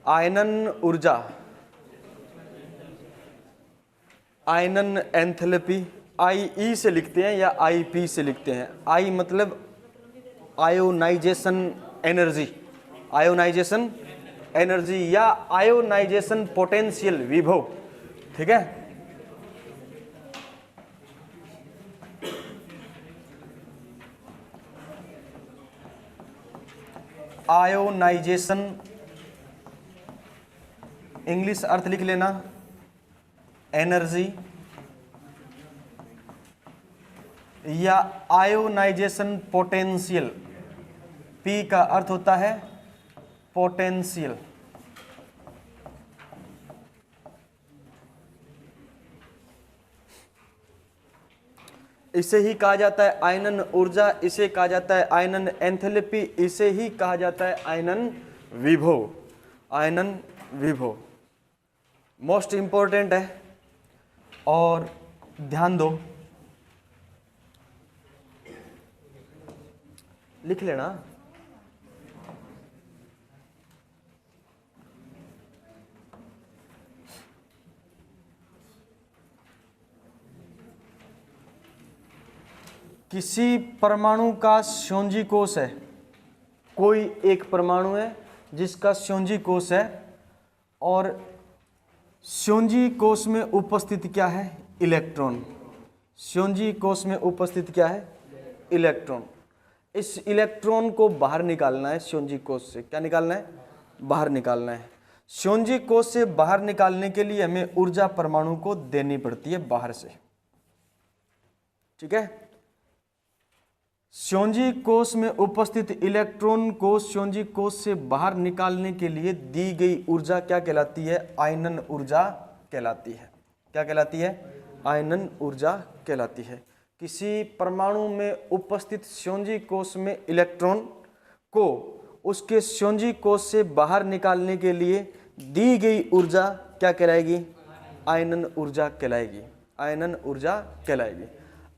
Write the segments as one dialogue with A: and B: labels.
A: आयनन ऊर्जा, आयनन एंथैल्पी, आई से लिखते हैं या IP से लिखते हैं। आई मतलब आयोनाइजेशन एनर्जी, आयोनाइजेशन एनर्जी या आयोनाइजेशन पोटेंशियल, विभव। ठीक है, आयोनाइजेशन, इंग्लिश अर्थ लिख लेना, एनर्जी या आयोनाइजेशन पोटेंशियल। P का अर्थ होता है पोटेंशियल। इसे ही कहा जाता है आयनन ऊर्जा, इसे कहा जाता है आयनन एंथैल्पी, इसे ही कहा जाता है आयनन विभव। आयनन विभव मोस्ट इंपॉर्टेंट है और ध्यान दो, लिख लेना। किसी परमाणु का श्योंजी कोश है, कोई एक परमाणु है जिसका श्योंजी कोश है और श्योंजी कोश में उपस्थित क्या है? इलेक्ट्रॉन। श्योंजी कोश में उपस्थित क्या है? इलेक्ट्रॉन। इस इलेक्ट्रॉन को बाहर निकालना है श्योंजी कोश से। क्या निकालना है? बाहर निकालना है। श्योंजी कोश से बाहर निकालने के लिए हमें ऊर्जा परमाणु को देनी पड़ती है बाहर से। ठीक है, श्योंजी कोश में उपस्थित इलेक्ट्रॉन को श्योंजी कोश से बाहर निकालने के लिए दी गई ऊर्जा क्या कहलाती है? आयनन ऊर्जा कहलाती है। क्या कहलाती है? आयनन ऊर्जा कहलाती है। किसी परमाणु में उपस्थित श्योंजी कोश में इलेक्ट्रॉन को उसके श्योंजी कोश से बाहर निकालने के लिए दी गई ऊर्जा क्या कहलाएगी? आयनन ऊर्जा कहलाएगी। आयनन ऊर्जा कहलाएगी।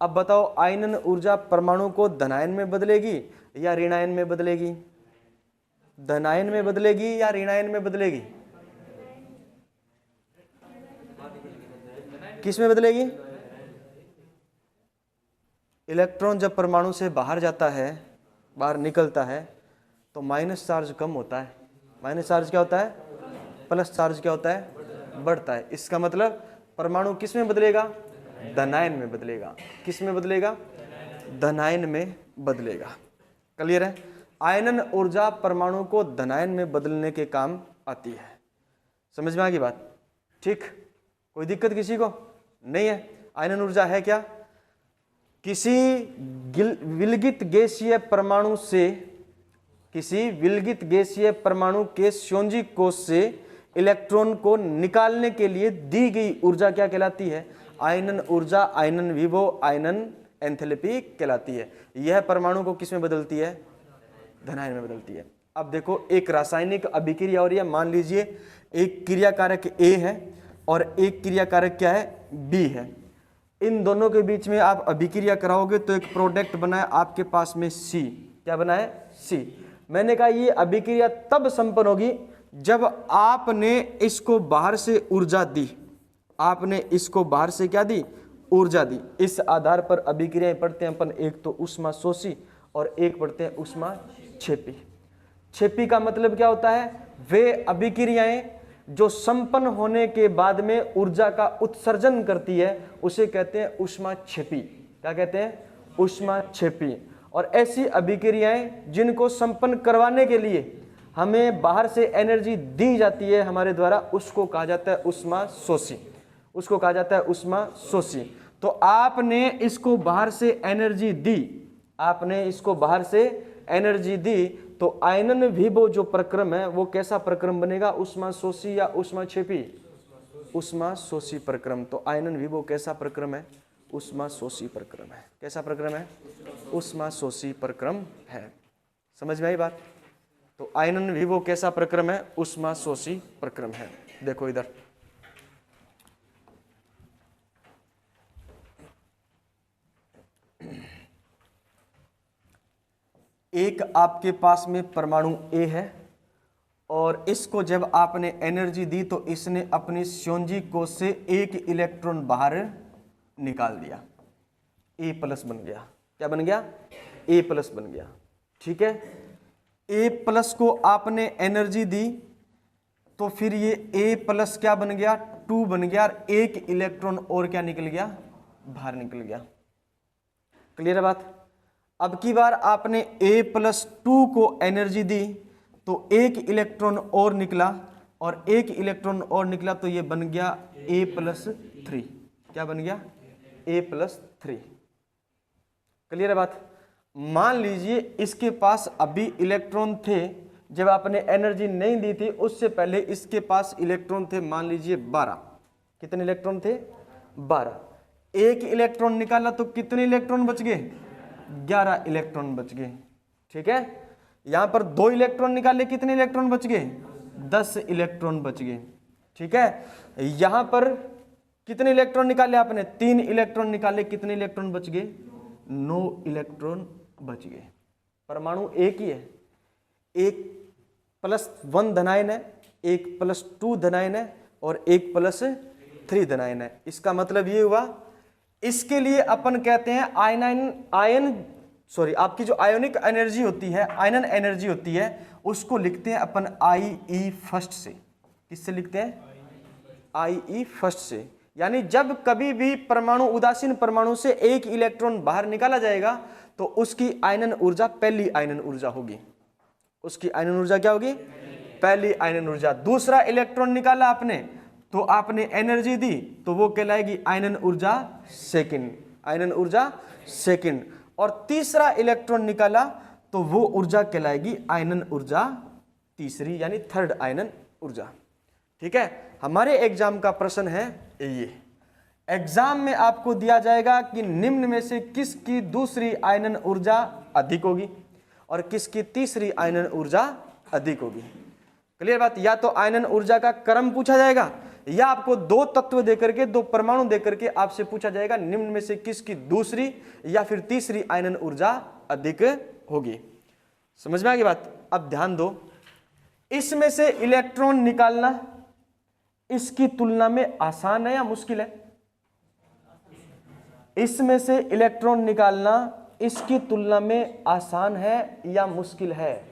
A: अब बताओ, आयनन ऊर्जा परमाणु को धनायन में बदलेगी या ऋणायन में बदलेगी? धनायन में बदलेगी या ऋणायन में बदलेगी? किस में बदलेगी? इलेक्ट्रॉन जब परमाणु से बाहर जाता है, बाहर निकलता है, तो माइनस चार्ज कम होता है। माइनस चार्ज क्या होता है? प्लस चार्ज क्या होता है? बढ़ता है। इसका मतलब परमाणु किस में बदलेगा? धनायन में बदलेगा। किस में बदलेगा? धनायन में बदलेगा। क्लियर है? आयनन ऊर्जा परमाणु को धनायन में बदलने के काम आती है। समझ में आ गई बात? ठीक, कोई दिक्कत किसी को नहीं है? आयनन ऊर्जा है क्या? किसी विलगित गैसीय परमाणु से, किसी विलगित गैसीय परमाणु के श्योंजी कोश से इलेक्ट्रॉन को निकालने के लिए दी गई ऊर्जा क्या कहलाती है? आयनन ऊर्जा, आयनन विभव, आयनन एंथैल्पी कहलाती है। यह परमाणु को किस में बदलती है? धनायन में बदलती है। अब देखो, एक रासायनिक अभिक्रिया हो रही है। मान लीजिए एक क्रिया कारक A है और एक क्रिया कारक क्या है? B है। इन दोनों के बीच में आप अभिक्रिया कराओगे तो एक प्रोडक्ट बना है आपके पास में C। क्या बना है? C। मैंने कहा ये अभिक्रिया तब संपन्न होगी जब आपने इसको बाहर से ऊर्जा दी। आपने इसको बाहर से क्या दी? ऊर्जा दी। इस आधार पर अभिक्रियाएं पढ़ते हैं अपन, एक तो ऊष्मा शोषी और एक पढ़ते हैं ऊष्मा क्षेपी। क्षेपी का मतलब क्या होता है? वे अभिक्रियाएं जो संपन्न होने के बाद में ऊर्जा का उत्सर्जन करती है उसे कहते हैं ऊष्मा क्षेपी। क्या कहते हैं? ऊष्मा क्षेपी। और ऐसी अभिक्रियाएं जिनको संपन्न करवाने के लिए हमें बाहर से एनर्जी दी जाती है हमारे द्वारा, उसको कहा जाता है ऊष्मा शोषी। उसको कहा जाता है ऊष्मा शोषी। तो आपने इसको बाहर से एनर्जी दी, आपने इसको बाहर से एनर्जी दी, तो आयनन विभव जो प्रक्रम है वो कैसा प्रक्रम बनेगा? ऊष्मा शोषी या ऊष्मा क्षेपी? ऊष्मा शोषी प्रक्रम। तो आयनन विभव कैसा प्रक्रम है? ऊष्मा शोषी प्रक्रम है। कैसा प्रक्रम है? ऊष्मा शोषी प्रक्रम है। समझ में आई बात? तो आयनन विभव कैसा प्रक्रम है? ऊष्मा शोषी प्रक्रम है। देखो इधर, एक आपके पास में परमाणु A है और इसको जब आपने एनर्जी दी तो इसने अपनी संयोजी कोष से एक इलेक्ट्रॉन बाहर निकाल दिया, ए प्लस बन गया। क्या बन गया? ए प्लस बन गया। ठीक है, ए प्लस को आपने एनर्जी दी तो फिर ये ए प्लस क्या बन गया? 2 बन गया और एक इलेक्ट्रॉन और क्या निकल गया? बाहर निकल गया। क्लियर है बात? अब की बार आपने ए प्लस 2 को एनर्जी दी तो एक इलेक्ट्रॉन और निकला और एक इलेक्ट्रॉन और निकला तो ये बन गया ए प्लस 3। क्या बन गया? ए प्लस 3। क्लियर है बात? मान लीजिए इसके पास अभी इलेक्ट्रॉन थे, जब आपने एनर्जी नहीं दी थी उससे पहले इसके पास इलेक्ट्रॉन थे, मान लीजिए 12। कितने इलेक्ट्रॉन थे? 12। एक इलेक्ट्रॉन निकाला तो कितने इलेक्ट्रॉन बच गए? 11 इलेक्ट्रॉन बच गए। ठीक है, यहां पर 2 इलेक्ट्रॉन निकाले, कितने इलेक्ट्रॉन बच गए? 10 इलेक्ट्रॉन बच गए। ठीक है, यहां पर कितने इलेक्ट्रॉन निकाले आपने? 3 इलेक्ट्रॉन निकाले, कितने इलेक्ट्रॉन बच गए? 9 इलेक्ट्रॉन बच गए। परमाणु एक ही है, एक +1 धनायन है, एक +2 धनायन है और एक +3 धनायन है। इसका मतलब ये हुआ, इसके लिए अपन कहते हैं आपकी जो आयोनिक एनर्जी होती है, आयनन एनर्जी होती है, उसको लिखते हैं अपन IE फर्स्ट से। किससे लिखते हैं? IE फर्स्ट से। यानी जब कभी भी परमाणु, उदासीन परमाणु से एक इलेक्ट्रॉन बाहर निकाला जाएगा तो उसकी आयनन ऊर्जा पहली आयनन ऊर्जा होगी। उसकी आयनन ऊर्जा क्या होगी? पहली आयनन ऊर्जा। दूसरा इलेक्ट्रॉन निकाला आपने तो आपने एनर्जी दी तो वो कहलाएगी आयनन ऊर्जा सेकंड, आयनन ऊर्जा सेकंड। और तीसरा इलेक्ट्रॉन निकाला तो वो ऊर्जा कहलाएगी आयनन ऊर्जा तीसरी, यानी थर्ड आयनन ऊर्जा। ठीक है, हमारे एग्जाम का प्रश्न है ये। एग्जाम में आपको दिया जाएगा कि निम्न में से किसकी दूसरी आयनन ऊर्जा अधिक होगी और किसकी तीसरी आयनन ऊर्जा अधिक होगी। क्लियर बात? या तो आयनन ऊर्जा का क्रम पूछा जाएगा या आपको 2 तत्व देकर के, 2 परमाणु देकर के आपसे पूछा जाएगा निम्न में से किसकी दूसरी या फिर तीसरी आयनन ऊर्जा अधिक होगी। समझ में आ गई बात? अब ध्यान दो, इसमें से इलेक्ट्रॉन निकालना इसकी तुलना में आसान है या मुश्किल है? इसमें से इलेक्ट्रॉन निकालना इसकी तुलना में आसान है या मुश्किल है?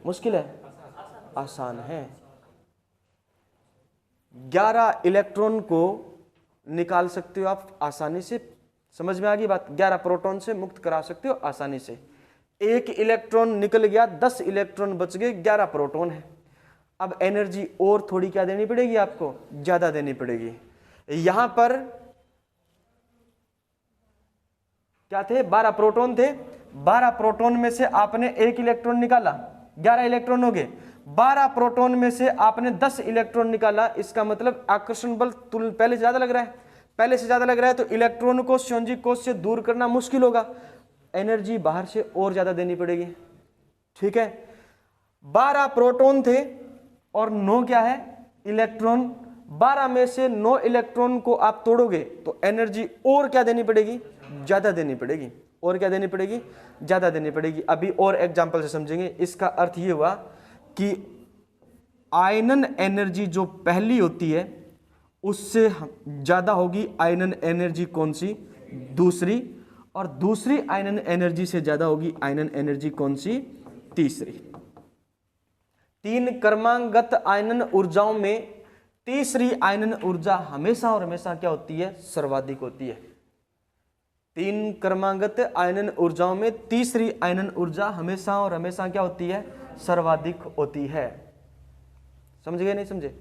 A: मुश्किल है? आसान है। 11 इलेक्ट्रॉन को निकाल सकते हो आप आसानी से। समझ में आ गई बात? 11 प्रोटॉन से मुक्त करा सकते हो आसानी से। एक इलेक्ट्रॉन निकल गया, 10 इलेक्ट्रॉन बच गए, 11 प्रोटॉन है। अब एनर्जी और थोड़ी क्या देनी पड़ेगी? आपको ज्यादा देनी पड़ेगी। यहां पर क्या थे? 12 प्रोटॉन थे। 12 प्रोटॉन में से आपने एक इलेक्ट्रॉन निकाला, 11 इलेक्ट्रॉन हो गए। 12 प्रोटॉन में से आपने 10 इलेक्ट्रॉन निकाला, इसका मतलब आकर्षण बल पहले से ज्यादा लग रहा है। पहले से ज्यादा लग रहा है तो इलेक्ट्रॉन को संयोजी कोष से दूर करना मुश्किल होगा, एनर्जी बाहर से और ज्यादा देनी पड़ेगी। ठीक है, 12 प्रोटॉन थे और 9 क्या है? इलेक्ट्रॉन। 12 में से 9 इलेक्ट्रॉन को आप तोड़ोगे तो एनर्जी और क्या देनी पड़ेगी? ज्यादा देनी पड़ेगी। और क्या देनी पड़ेगी? ज्यादा देनी पड़ेगी। अभी और एग्जांपल से समझेंगे। इसका अर्थ ये हुआ कि आयनन एनर्जी जो पहली होती है उससे ज्यादा होगी आयनन एनर्जी कौन सी? दूसरी। और दूसरी आयनन एनर्जी से ज्यादा होगी आयनन एनर्जी कौन सी? तीसरी। 3 क्रमांगत आयनन ऊर्जाओं में तीसरी आयनन ऊर्जा हमेशा और हमेशा क्या होती है? सर्वाधिक होती है। 3 क्रमांगत आयनन ऊर्जाओं में तीसरी आयनन ऊर्जा हमेशा और हमेशा क्या होती है? सर्वाधिक होती है। समझ गए? नहीं समझे?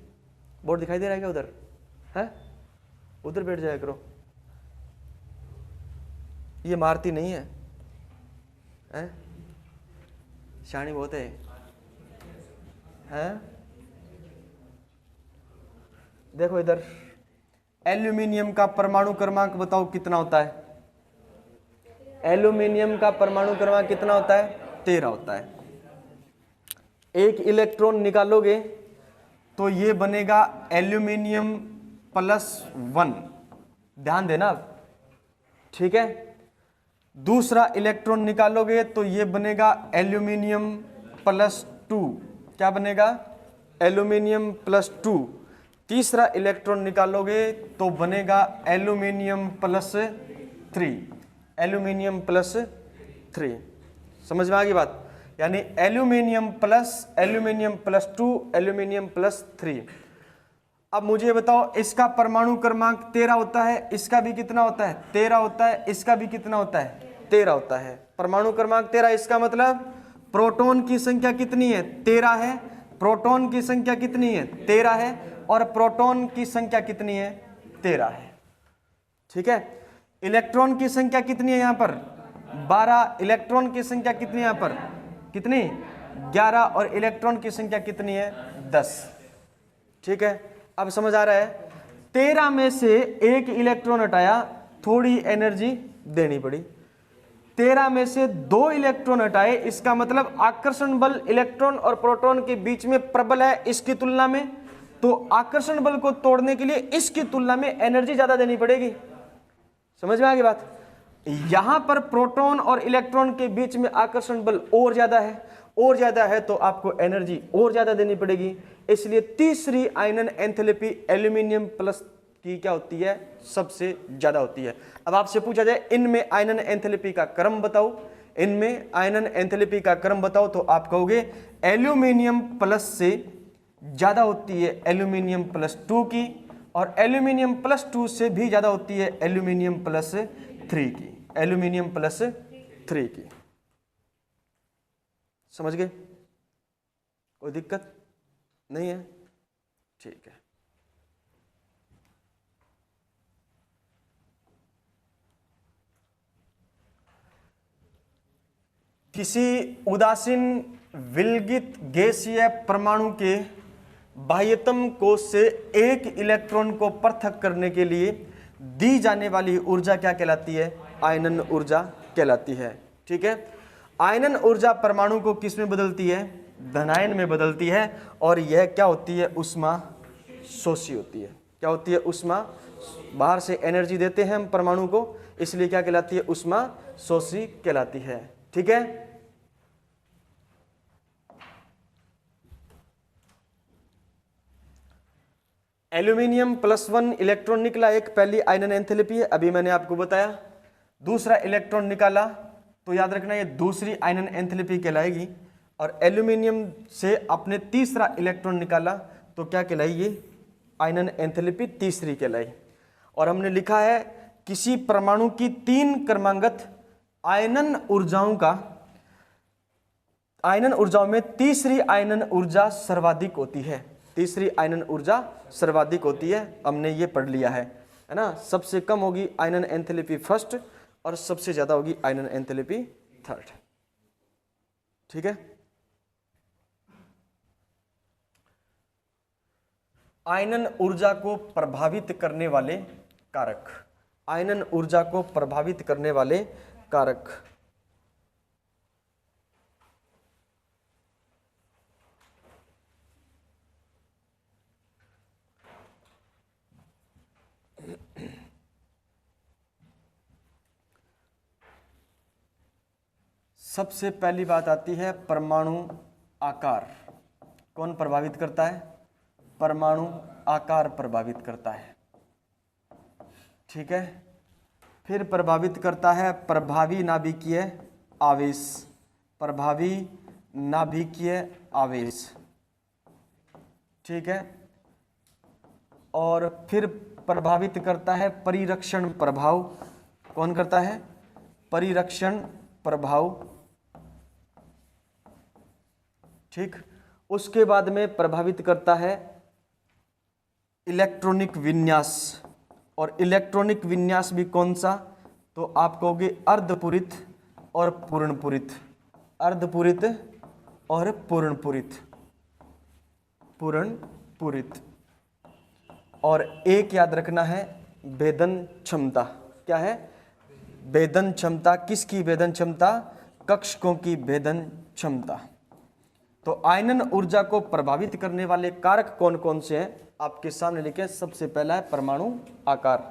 A: बोर्ड दिखाई दे रहा है क्या उधर? है? उधर बैठ जाया करो, ये मारती नहीं है, है? शानी बहुत है, हैं? देखो इधर, एल्यूमिनियम का परमाणु क्रमांक बताओ कितना होता है? एल्यूमिनियम का परमाणु क्रमांक कितना होता है? 13 होता है। एक इलेक्ट्रॉन निकालोगे तो ये बनेगा एल्यूमिनियम +1। ध्यान देना अब, ठीक है। दूसरा इलेक्ट्रॉन निकालोगे तो ये बनेगा एल्यूमिनियम +2। क्या बनेगा, एल्यूमिनियम +2। तीसरा इलेक्ट्रॉन निकालोगे तो बनेगा एल्यूमिनियम +3, एल्यूमिनियम +3। समझ में आ गई बात, यानी एल्यूमिनियम +2, एल्यूमिनियम +3। अब मुझे बताओ, इसका परमाणु क्रमांक 13 होता है, इसका भी कितना होता है, 13 होता है, इसका भी कितना होता है, 13 होता है। परमाणु क्रमांक 13, इसका मतलब प्रोटॉन की संख्या कितनी है, 13 है। प्रोटॉन की संख्या कितनी है, 13 है, और प्रोटॉन की संख्या कितनी है, 13 है। ठीक है। इलेक्ट्रॉन की संख्या कितनी है यहाँ पर, 12। इलेक्ट्रॉन की संख्या कितनी है यहाँ पर, कितनी, 11, और इलेक्ट्रॉन की संख्या कितनी है, 10। ठीक है, अब समझ आ रहा है। 13 में से एक इलेक्ट्रॉन हटाया, थोड़ी एनर्जी देनी पड़ी। 13 में से 2 इलेक्ट्रॉन हटाए, इसका मतलब आकर्षण बल इलेक्ट्रॉन और प्रोटॉन के बीच में प्रबल है इसकी तुलना में, तो आकर्षण बल को तोड़ने के लिए इसकी तुलना में एनर्जी ज्यादा देनी पड़ेगी। समझ में आ गई बात। यहां पर प्रोटॉन और इलेक्ट्रॉन के बीच में आकर्षण बल और ज्यादा है, तो आपको एनर्जी और ज्यादा देनी पड़ेगी। इसलिए तीसरी आयनन एंथैल्पी एल्यूमिनियम प्लस की क्या होती है, सबसे ज्यादा होती है। अब आपसे पूछा जाए इनमें आयनन एंथैल्पी का क्रम बताओ, इनमें आयनन एंथैल्पी का क्रम बताओ, तो आप कहोगे एल्यूमिनियम प्लस से ज्यादा होती है एल्यूमिनियम +2 की, और एल्यूमिनियम +2 से भी ज्यादा होती है एल्यूमिनियम +3 की, एल्यूमिनियम +3 की। समझ गए, कोई दिक्कत नहीं है, ठीक है। किसी उदासीन विलगित गैसीय परमाणु के बाह्यतम कोश से एक इलेक्ट्रॉन को पृथक करने के लिए दी जाने वाली ऊर्जा क्या कहलाती है, आयनन ऊर्जा कहलाती है। ठीक है, आयनन ऊर्जा परमाणु को किस में बदलती है, धनायन में बदलती है, और यह क्या होती है, उष्मा शोषी होती है। क्या होती है, उष्मा, बाहर से एनर्जी देते हैं हम परमाणु को, इसलिए क्या कहलाती है, उष्मा शोषी कहलाती है। ठीक है, एल्यूमिनियम +1 इलेक्ट्रॉन निकला, एक पहली आयनन एंथैल्पी है, अभी मैंने आपको बताया। दूसरा इलेक्ट्रॉन निकाला, तो याद रखना ये दूसरी आयनन एंथैल्पी कहलाएगी। और एल्यूमिनियम से आपने तीसरा इलेक्ट्रॉन निकाला, तो क्या कहलाई, ये आयनन एंथैल्पी तीसरी कहलाई। और हमने लिखा है किसी परमाणु की 3 क्रमांगत आयनन ऊर्जाओं में तीसरी आयनन ऊर्जा सर्वाधिक होती है, तीसरी आयनन ऊर्जा सर्वाधिक होती है। हमने ये पढ़ लिया है ना। सबसे कम होगी आयनन एंथैल्पी फर्स्ट, और सबसे ज्यादा होगी आयनन एंथैल्पी थर्ड। ठीक है, आयनन ऊर्जा को प्रभावित करने वाले कारक, आयनन ऊर्जा को प्रभावित करने वाले कारक। सबसे पहली बात आती है परमाणु आकार। कौन प्रभावित करता है, परमाणु आकार प्रभावित करता है। ठीक है, फिर प्रभावित करता है प्रभावी नाभिकीय आवेश, प्रभावी नाभिकीय आवेश। ठीक है, और फिर प्रभावित करता है परिरक्षण प्रभाव। कौन करता है, परिरक्षण प्रभाव। ठीक, उसके बाद में प्रभावित करता है इलेक्ट्रॉनिक विन्यास। और इलेक्ट्रॉनिक विन्यास भी कौन सा, तो आप कहोगे अर्धपूरित और पूर्णपूरित, अर्धपूरित और पूर्णपूरित, पूर्णपूरित। और एक याद रखना है भेदन क्षमता। क्या है, भेदन क्षमता। किसकी भेदन क्षमता, कक्षकों की भेदन क्षमता। तो आयनन ऊर्जा को प्रभावित करने वाले कारक कौन कौन से हैं आपके सामने लिखे। सबसे पहला है परमाणु आकार,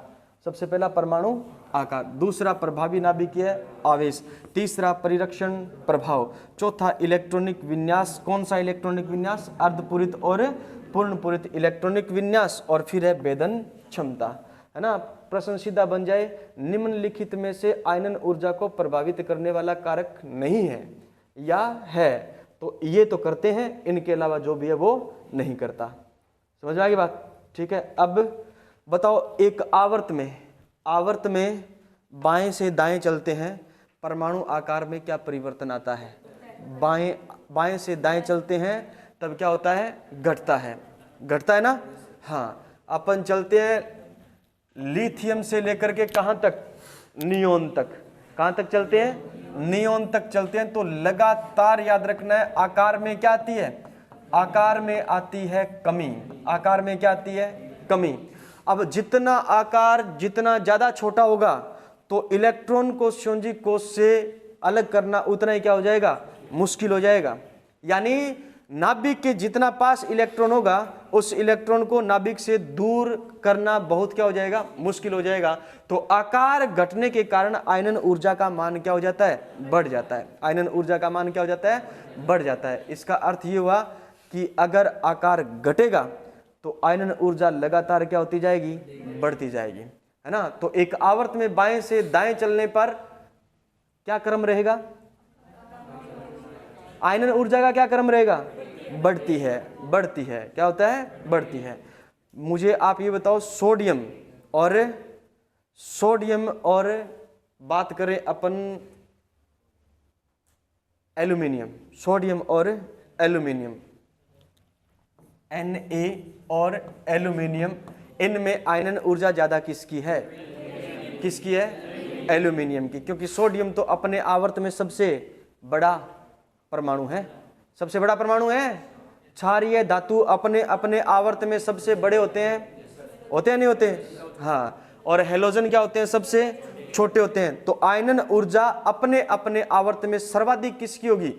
A: सबसे पहला परमाणु आकार। दूसरा प्रभावी नाभिकीय आवेश। तीसरा परिरक्षण प्रभाव। चौथा इलेक्ट्रॉनिक विन्यास। कौन सा इलेक्ट्रॉनिक विन्यास? अर्धपूरित और पूर्णपूरित इलेक्ट्रॉनिक विन्यास। और फिर है भेदन क्षमता, है ना। प्रश्न सीधा बन जाए, निम्नलिखित में से आयनन ऊर्जा को प्रभावित करने वाला कारक नहीं है या है? तो ये तो करते हैं, इनके अलावा जो भी है वो नहीं करता। समझ में आ गई बात? ठीक है। अब बताओ, एक आवर्त में बाएं से दाएं चलते हैं, परमाणु आकार में क्या परिवर्तन आता है? बाएं से दाएं चलते हैं तब क्या होता है? घटता है ना। हाँ, अपन चलते हैं लिथियम से लेकर के कहां तक? नियोन तक। कहां तक चलते हैं? नियोन तक चलते हैं। तो लगातार याद रखना है, आकार में क्या आती है? आकार में आती है कमी। आकार में क्या आती है? कमी। अब जितना आकार जितना ज्यादा छोटा होगा तो इलेक्ट्रॉन को संयोजी कोश से अलग करना उतना ही क्या हो जाएगा? मुश्किल हो जाएगा। यानी नाभिक के जितना पास इलेक्ट्रॉन होगा उस इलेक्ट्रॉन को नाभिक से दूर करना बहुत क्या हो जाएगा? मुश्किल हो जाएगा। तो आकार घटने के कारण आयनन ऊर्जा का मान क्या हो जाता है? बढ़ जाता है। आयनन ऊर्जा का मान क्या हो जाता है? बढ़ जाता है। इसका अर्थ ये हुआ कि अगर आकार घटेगा तो आयनन ऊर्जा लगातार क्या होती जाएगी? बढ़ती जाएगी, है ना। तो एक आवर्त में बाएं से दाएं चलने पर क्या क्रम रहेगा? आयनन ऊर्जा का क्या क्रम रहेगा? बढ़ती है। क्या होता है? बढ़ती है। मुझे आप ये बताओ, सोडियम और बात करें अपन एल्यूमिनियम, सोडियम और एल्यूमिनियम, Na और एल्यूमिनियम, इनमें आयनन ऊर्जा ज्यादा किसकी है? एल्यूमिनियम की। क्योंकि सोडियम तो अपने आवर्त में सबसे बड़ा परमाणु है। सबसे बड़ा परमाणु है। क्षारीय धातु अपने आवर्त में सबसे बड़े होते हैं नहीं होते? हाँ। और हेलोजन क्या होते हैं? सबसे छोटे होते हैं। तो आयनन ऊर्जा अपने आवर्त में सर्वाधिक किसकी होगी?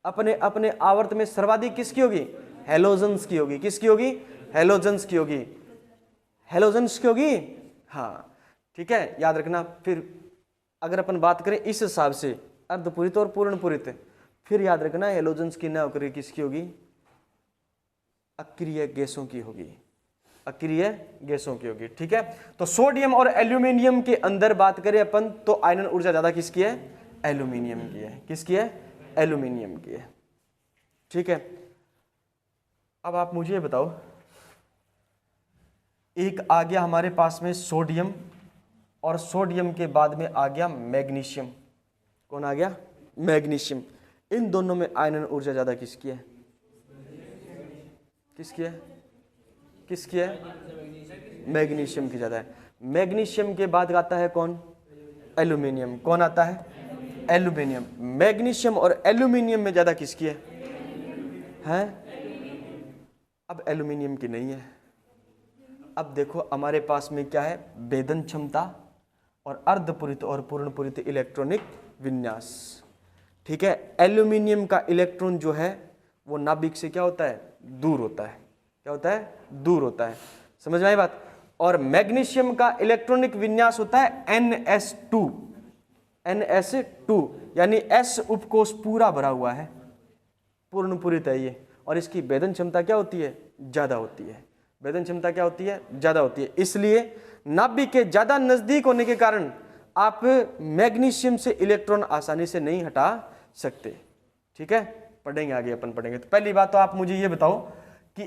A: अपने आवर्त में सर्वाधिक किसकी होगी? हेलोजन्स की होगी। किसकी होगी? हेलोजन्स की होगी। हाँ, ठीक है, याद रखना। फिर अगर अपन बात करें इस हिसाब से अर्धपूरित और पूर्णपूरित, फिर याद रखना हेलोजन्स की ना होकर किसकी होगी? अक्रिय गैसों की होगी। ठीक है। तो सोडियम और एल्यूमिनियम के अंदर बात करें अपन तो आयनन ऊर्जा ज्यादा किसकी है? एल्यूमिनियम की है। किसकी है? एल्यूमिनियम की है। ठीक है। अब आप मुझे बताओ, एक आ गया हमारे पास में सोडियम, और सोडियम के बाद में आ गया मैग्नीशियम। कौन आ गया? मैग्नीशियम। इन दोनों में आयनन ऊर्जा ज्यादा किसकी है? मैग्नीशियम की ज्यादा है। मैग्नीशियम के बाद आता है कौन? एल्यूमिनियम। कौन आता है? एल्यूमिनियम। मैग्नीशियम और एल्यूमिनियम में ज्यादा किसकी है? अब एल्यूमिनियम की नहीं है। अब देखो हमारे पास में क्या है? भेदन क्षमता और अर्धपूरित और पूर्णपूरित इलेक्ट्रॉनिक विन्यास। ठीक है। एल्यूमिनियम का इलेक्ट्रॉन जो है वो नाभिक से क्या होता है? दूर होता है। क्या होता है? दूर होता है। समझ में आई बात? और मैग्नीशियम का इलेक्ट्रॉनिक विन्यास होता है NS2, यानी S उपकोष पूरा भरा हुआ है, पूर्णपूरित है ये। और इसकी भेदन क्षमता क्या होती है? ज्यादा होती है। भेदन क्षमता क्या होती है? ज्यादा होती है। इसलिए नाभिक के ज्यादा नजदीक होने के कारण आप मैग्नीशियम से इलेक्ट्रॉन आसानी से नहीं हटा सकते। ठीक है, पढ़ेंगे आगे, अपन पढ़ेंगे। तो पहली बात तो आप मुझे ये बताओ कि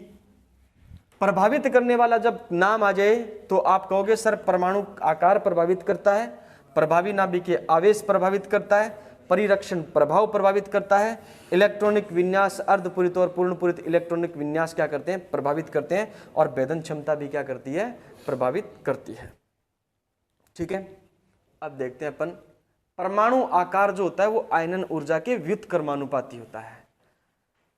A: प्रभावित करने वाला जब नाम आ जाए तो आप कहोगे सर परमाणु आकार प्रभावित करता है, प्रभावी नाभिकीय आवेश प्रभावित करता है, परिरक्षण प्रभाव प्रभावित करता है, इलेक्ट्रॉनिक विन्यास अर्धपूरित और पूर्णपूरित इलेक्ट्रॉनिक विन्यास क्या करते हैं? प्रभावित करते हैं। और भेदन क्षमता भी क्या करती है? प्रभावित करती है। ठीक है। अब देखते हैं अपन, परमाणु आकार जो होता है वो आयनन ऊर्जा के व्युत्क्रमानुपाती होता है।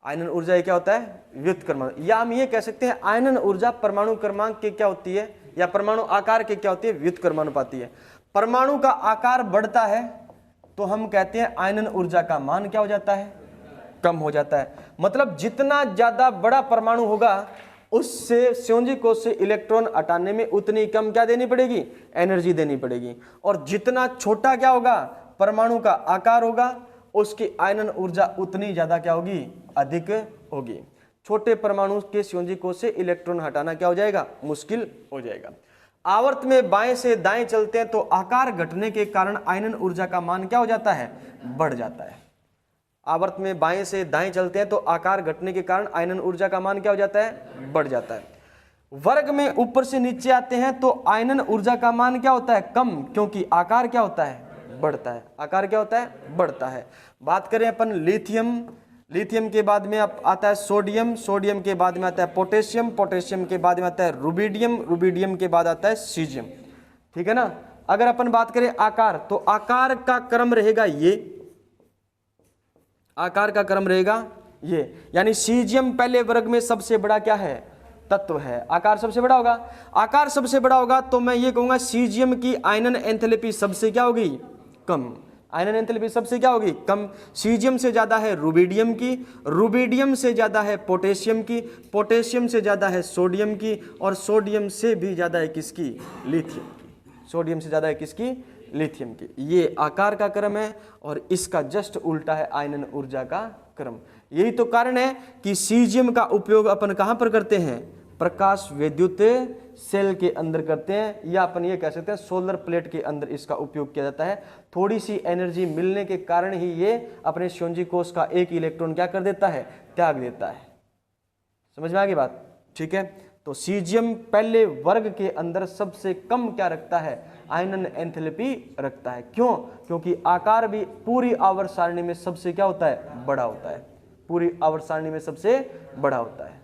A: आयनन ऊर्जा क्या होता है? व्युत्क्रमानु, या हम ये कह सकते हैं आयनन ऊर्जा परमाणु क्रमांक के क्या होती है, या परमाणु आकार के क्या होती है? व्युत्क्रमानुपाती है। परमाणु का आकार बढ़ता है तो हम कहते हैं आयनन ऊर्जा का मान क्या हो जाता है? कम हो जाता है। मतलब जितना ज्यादा बड़ा परमाणु होगा उससे संयोजी कोष से इलेक्ट्रॉन हटाने में उतनी कम क्या देनी पड़ेगी, एनर्जी देनी पड़ेगी। और जितना छोटा क्या होगा परमाणु का आकार होगा, उसकी आयनन ऊर्जा उतनी ज्यादा क्या होगी, अधिक होगी। छोटे परमाणु के संयोजी कोष से इलेक्ट्रॉन हटाना क्या हो जाएगा, मुश्किल हो जाएगा। आवर्त में बाएं से दाएं चलते हैं तो आकार घटने के कारण आयनन ऊर्जा का मान क्या हो जाता है, बढ़ जाता है। आवर्त में बाएं से दाएं चलते हैं तो आकार घटने के कारण आयनन ऊर्जा का मान क्या हो जाता है, बढ़ जाता है। वर्ग में ऊपर से नीचे आते हैं तो आयनन ऊर्जा का मान क्या होता है, कम, क्योंकि आकार क्या होता है, बढ़ता है। आकार क्या होता है, बढ़ता है। बात करें अपन लिथियम, लिथियम के बाद में आता है सोडियम, सोडियम के बाद में आता है पोटेशियम, पोटेशियम के बाद में आता है रुबिडियम, रुबिडियम के बाद आता है सीजियम। ठीक है ना। अगर अपन बात करें आकार, तो आकार का क्रम रहेगा ये, आकार का क्रम रहेगा ये, यानी सीजियम पहले वर्ग में सबसे बड़ा क्या है, तत्व है। आकार सबसे बड़ा होगा, आकार सबसे बड़ा होगा तो मैं ये कहूंगा सीजियम की आयनन एंथैल्पी सबसे क्या होगी, कम। आयनन एंथैल्पी सबसे क्या होगी, कम। सीजियम से ज्यादा है रुबिडियम की, रुबिडियम से ज्यादा है पोटेशियम की, पोटेशियम से ज्यादा है सोडियम की, और सोडियम से भी ज्यादा है किसकी, लिथियम की। सोडियम से ज्यादा है किसकी, लिथियम की। ये आकार का क्रम है और इसका जस्ट उल्टा है आयनन ऊर्जा का क्रम। यही तो कारण है कि सीजियम का उपयोग अपन कहां पर करते हैं, प्रकाश विद्युत सेल के अंदर करते हैं, या अपन ये कह सकते हैं सोलर प्लेट के अंदर इसका उपयोग किया जाता है। थोड़ी सी एनर्जी मिलने के कारण ही ये अपने संयोजी कोष का एक इलेक्ट्रॉन क्या कर देता है, त्याग देता है। समझ में आ गई बात, ठीक है। तो सीजियम पहले वर्ग के अंदर सबसे कम क्या रखता है, आयनन एंथैल्पी रखता है। क्यों, क्योंकि आकार भी पूरी आवर्त सारणी में सबसे क्या होता है, बड़ा होता है। पूरी आवर्त सारणी में सबसे बड़ा होता है।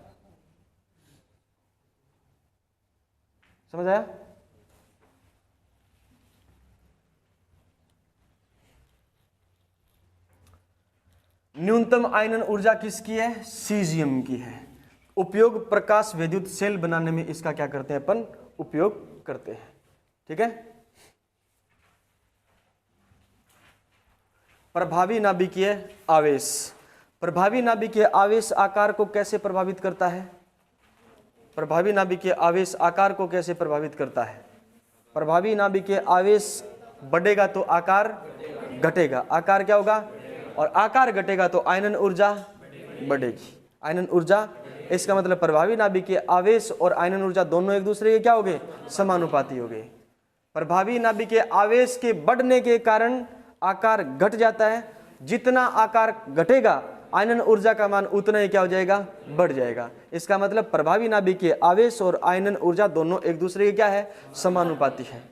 A: समझ आया। न्यूनतम आयनन ऊर्जा किसकी है, सीजियम की है। उपयोग प्रकाश विद्युत सेल बनाने में इसका क्या करते हैं अपन, उपयोग करते हैं। ठीक है। प्रभावी नाभिकीय आवेश, प्रभावी नाभिकीय आवेश आकार को कैसे प्रभावित करता है, प्रभावी नाभिकीय आवेश आकार को कैसे प्रभावित करता है। प्रभावी नाभिकीय आवेश बढ़ेगा तो आकार घटेगा, आकार क्या होगा, और आकार घटेगा तो आयनन ऊर्जा बढ़ेगी, आयनन ऊर्जा। इसका मतलब प्रभावी नाभिकीय आवेश और आयनन ऊर्जा दोनों एक दूसरे के क्या हो गए, समानुपाती हो गए। प्रभावी नाभिकीय आवेश के बढ़ने के कारण आकार घट जाता है, जितना आकार घटेगा आयनन ऊर्जा का मान उतना ही क्या हो जाएगा, बढ़ जाएगा। इसका मतलब प्रभावी नाभिकीय आवेश और आयनन ऊर्जा दोनों एक दूसरे के क्या है, समानुपाती है।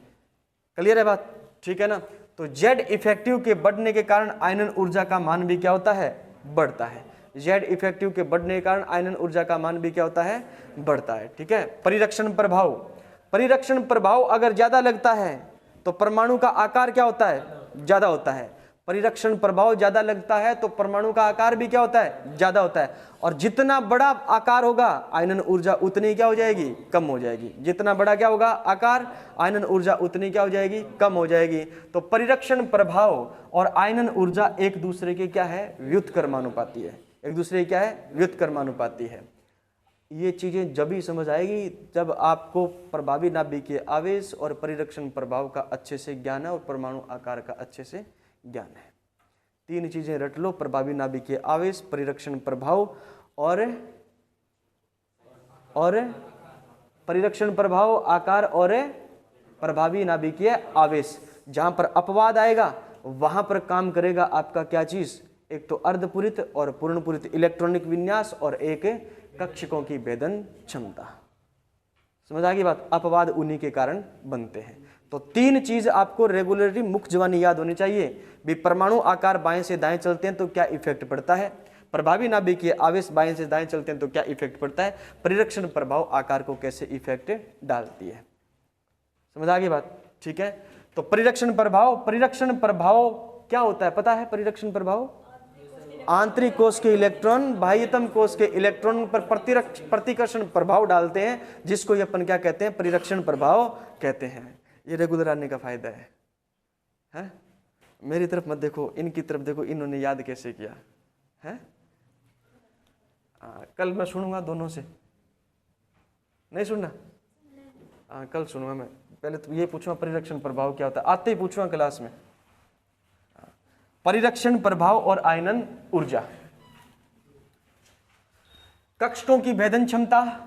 A: क्लियर है बात, ठीक है ना। तो जेड इफेक्टिव के बढ़ने के कारण आयनन ऊर्जा का मान भी क्या होता है, बढ़ता है। जेड इफेक्टिव के बढ़ने के कारण आयनन ऊर्जा का मान भी क्या होता है, बढ़ता है। ठीक है। परिरक्षण प्रभाव, परिरक्षण प्रभाव अगर ज्यादा लगता है तो परमाणु का आकार क्या होता है, ज्यादा होता है। परिरक्षण प्रभाव ज्यादा लगता है तो परमाणु का आकार भी क्या होता है, ज्यादा होता है। और जितना बड़ा आकार होगा आयनन ऊर्जा उतनी क्या हो जाएगी, कम हो जाएगी। जितना बड़ा क्या होगा आकार, आयनन ऊर्जा उतनी क्या हो जाएगी, कम हो जाएगी। तो परिरक्षण प्रभाव और आयनन ऊर्जा एक दूसरे के क्या है, व्युत्क्रमानुपाती है। एक दूसरे की क्या है, व्युत्क्रमानुपाती है। ये चीजें जब ही समझ आएगी जब आपको प्रभावी नाभिकीय आवेश और परिरक्षण प्रभाव का अच्छे से ज्ञान है और परमाणु आकार का अच्छे से ज्ञान है। तीन चीजें रट लो, प्रभावी नाभिकीय आवेश, परिरक्षण प्रभाव और परिरक्षण प्रभाव, आकार और प्रभावी नाभिकीय आवेश। जहां पर अपवाद आएगा वहां पर काम करेगा आपका क्या चीज, एक तो अर्धपूरित और पूर्णपूरित इलेक्ट्रॉनिक विन्यास और एक कक्षकों की भेदन क्षमता। समझ आ गई बात। अपवाद उन्हीं के कारण बनते हैं। तो तीन चीज आपको रेगुलरली मुख्य जवानी याद होनी चाहिए भी। परमाणु आकार बाएं से दाएं चलते हैं तो क्या इफेक्ट पड़ता है, प्रभावी नाभिकीय आवेश बाएं से दाएं चलते हैं तो क्या इफेक्ट पड़ता है, परिरक्षण प्रभाव आकार को कैसे इफेक्ट डालती है। समझ आ गई बात, ठीक है। तो परिरक्षण प्रभाव, परिरक्षण प्रभाव क्या होता है पता है। परिरक्षण प्रभाव आंतरिक कोष के इलेक्ट्रॉन बाह्यतम कोष के इलेक्ट्रॉन पर प्रतिकर्षण प्रभाव डालते हैं, जिसको ये अपन क्या कहते हैं, परिरक्षण प्रभाव कहते हैं। ये रेगुलर आने का फायदा है? मेरी तरफ मत देखो, इनकी तरफ देखो, इन्होंने याद कैसे किया है। कल मैं सुनूंगा दोनों से, नहीं सुनना? हाँ कल सुनूंगा मैं, पहले तो ये पूछूंगा परिरक्षण प्रभाव क्या होता है, आते ही पूछूंगा क्लास में। परिरक्षण प्रभाव और आयनन ऊर्जा। कक्षकों की भेदन क्षमता,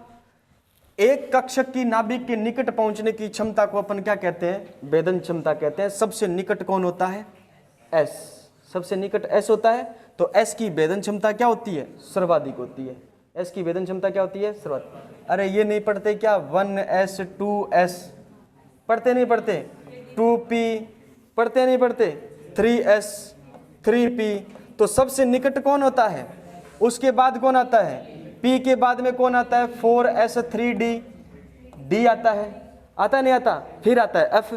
A: एक कक्षक की नाभिक के निकट पहुंचने की क्षमता को अपन क्या कहते हैं? भेदन क्षमता कहते हैं। सबसे निकट कौन होता है? S। सबसे निकट S होता है, तो S की भेदन क्षमता क्या होती है? सर्वाधिक होती है। S की भेदन क्षमता क्या होती है? सर्वाधिक। अरे ये नहीं पढ़ते क्या? 1S 2S पढ़ते नहीं पढ़ते? 2P पढ़ते नहीं पढ़ते? 3S 3P। तो सबसे निकट कौन होता है? उसके बाद कौन आता है? P के बाद में कौन आता है? 4S 3D, D आता है, आता नहीं आता? फिर आता है F,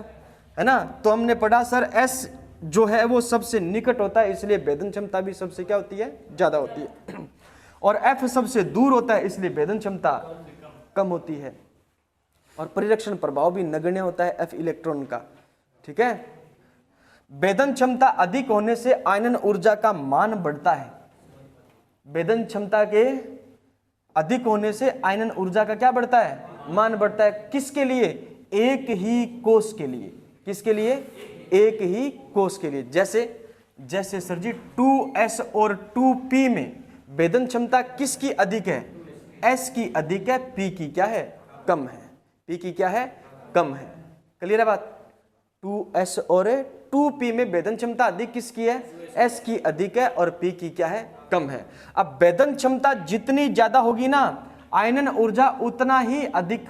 A: है ना? तो हमने पढ़ा सर S जो है वो सबसे निकट होता है, इसलिए भेदन क्षमता भी सबसे क्या होती है? ज्यादा होती है। और F सबसे दूर होता है, इसलिए भेदन क्षमता कम होती है। और परिरक्षण प्रभाव भी नगण्य होता है F इलेक्ट्रॉन का, ठीक है। भेदन क्षमता अधिक होने से आयनन ऊर्जा का मान बढ़ता है। भेदन क्षमता के अधिक होने से आयनन ऊर्जा का क्या बढ़ता है? मान बढ़ता है। किसके लिए? एक ही कोष के लिए। किसके लिए? एक ही कोष के लिए। जैसे सर जी 2S और 2P में भेदन क्षमता किसकी अधिक है? S की अधिक है, P की क्या है? कम है। P की क्या है? कम है। क्लियर है बात? 2S और 2P में भेदन क्षमता अधिक किसकी है? S की अधिक है और P की क्या है? कम है। अब भेदन क्षमता जितनी ज्यादा होगी ना, आयनन ऊर्जा उतना ही अधिक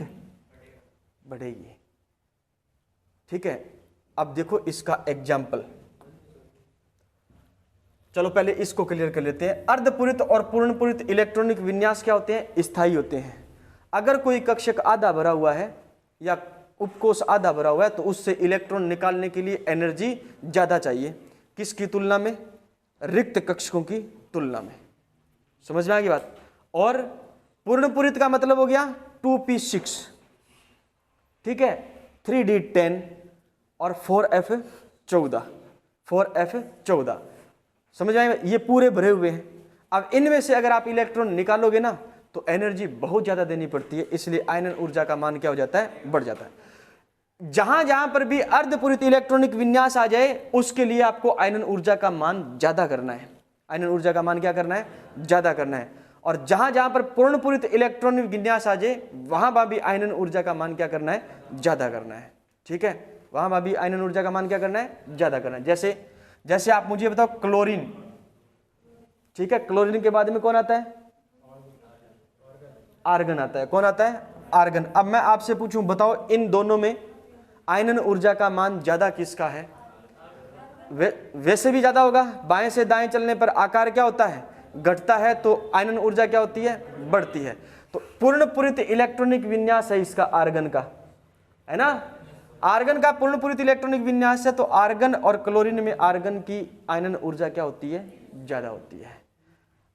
A: बढ़ेगी, ठीक है। अब देखो इसका एग्जाम्पल, चलो पहले इसको क्लियर कर लेते हैं। अर्धपूरित और पूर्णपूरित इलेक्ट्रॉनिक विन्यास क्या होते हैं? स्थायी होते हैं। अगर कोई कक्षक आधा भरा हुआ है या उपकोष आधा भरा हुआ है तो उससे इलेक्ट्रॉन निकालने के लिए एनर्जी ज्यादा चाहिए। किसकी तुलना में? रिक्त कक्षकों की तुलना में। समझ में आ गई बात? और पूर्णपूरित का मतलब हो गया 2P6, ठीक है, 3D10 और 4F14, 4F14। समझ आए? ये पूरे भरे हुए हैं। अब इनमें से अगर आप इलेक्ट्रॉन निकालोगे ना तो एनर्जी बहुत ज्यादा देनी पड़ती है, इसलिए आयनन ऊर्जा का मान क्या हो जाता है? बढ़ जाता है। जहां जहां पर भी अर्धपूरित इलेक्ट्रॉनिक विन्यास आ जाए उसके लिए आपको आयनन ऊर्जा का मान ज्यादा करना है। आयनन ऊर्जा का मान क्या करना है? ज्यादा करना है। और जहां जहां पर पूर्णपूरित इलेक्ट्रॉनिक विन्यास आ जाए वहां भी आयनन ऊर्जा का मान क्या करना है? ज्यादा करना है, ठीक है। वहां भी आयनन ऊर्जा का मान क्या करना है? ज्यादा करना है। जैसे आप मुझे बताओ क्लोरीन, ठीक है, क्लोरीन के बाद में कौन आता है? आर्गन आता है। कौन आता है? आर्गन। अब मैं आपसे पूछूं, बताओ इन दोनों में आयनन ऊर्जा का मान ज्यादा किसका है? वैसे भी ज्यादा होगा। बाएं से दाएं चलने पर आकार क्या होता है? घटता है, तो आयनन ऊर्जा क्या होती है? बढ़ती है। तो पूर्णपूरित इलेक्ट्रॉनिक विन्यास है इसका आर्गन का, है ना। आर्गन का पूर्णपूरित इलेक्ट्रॉनिक विन्यास है, तो आर्गन और क्लोरीन में आर्गन की आयनन ऊर्जा क्या होती है? ज्यादा होती है।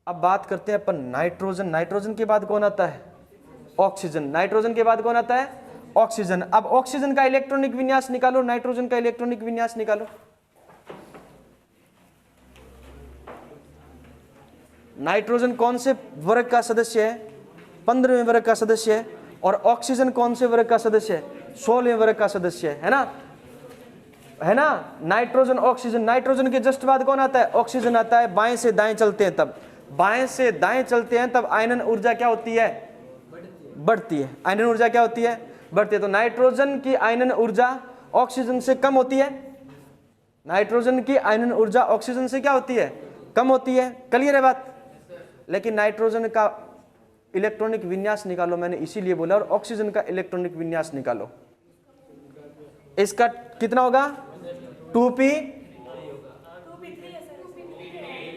A: अब बात करते हैं अपन नाइट्रोजन। नाइट्रोजन के बाद कौन आता है? ऑक्सीजन। नाइट्रोजन के बाद कौन आता है? ऑक्सीजन। अब ऑक्सीजन का इलेक्ट्रॉनिक विन्यास निकालो, नाइट्रोजन का इलेक्ट्रॉनिक विन्यास निकालो। नाइट्रोजन कौन से वर्ग का सदस्य है? 15वें वर्ग का सदस्य है। और ऑक्सीजन कौन से वर्ग का सदस्य है? 16वें वर्ग का सदस्य है ना, है ना। नाइट्रोजन ऑक्सीजन, नाइट्रोजन के जस्ट बाद कौन आता है? ऑक्सीजन आता है। बाएं से दाएं चलते हैं तब, बाएं से दाएं चलते हैं तब आयनन ऊर्जा क्या होती है? बढ़ती है। आयनन ऊर्जा क्या होती है? बढ़ती है। तो नाइट्रोजन की आयनन ऊर्जा ऑक्सीजन से कम होती है। नाइट्रोजन की आयनन ऊर्जा ऑक्सीजन से क्या होती है? कम होती है। क्लियर है बात? लेकिन नाइट्रोजन का इलेक्ट्रॉनिक विन्यास निकालो, मैंने इसीलिए बोला, और ऑक्सीजन का इलेक्ट्रॉनिक विन्यास निकालो। इसका कितना होगा? 2P,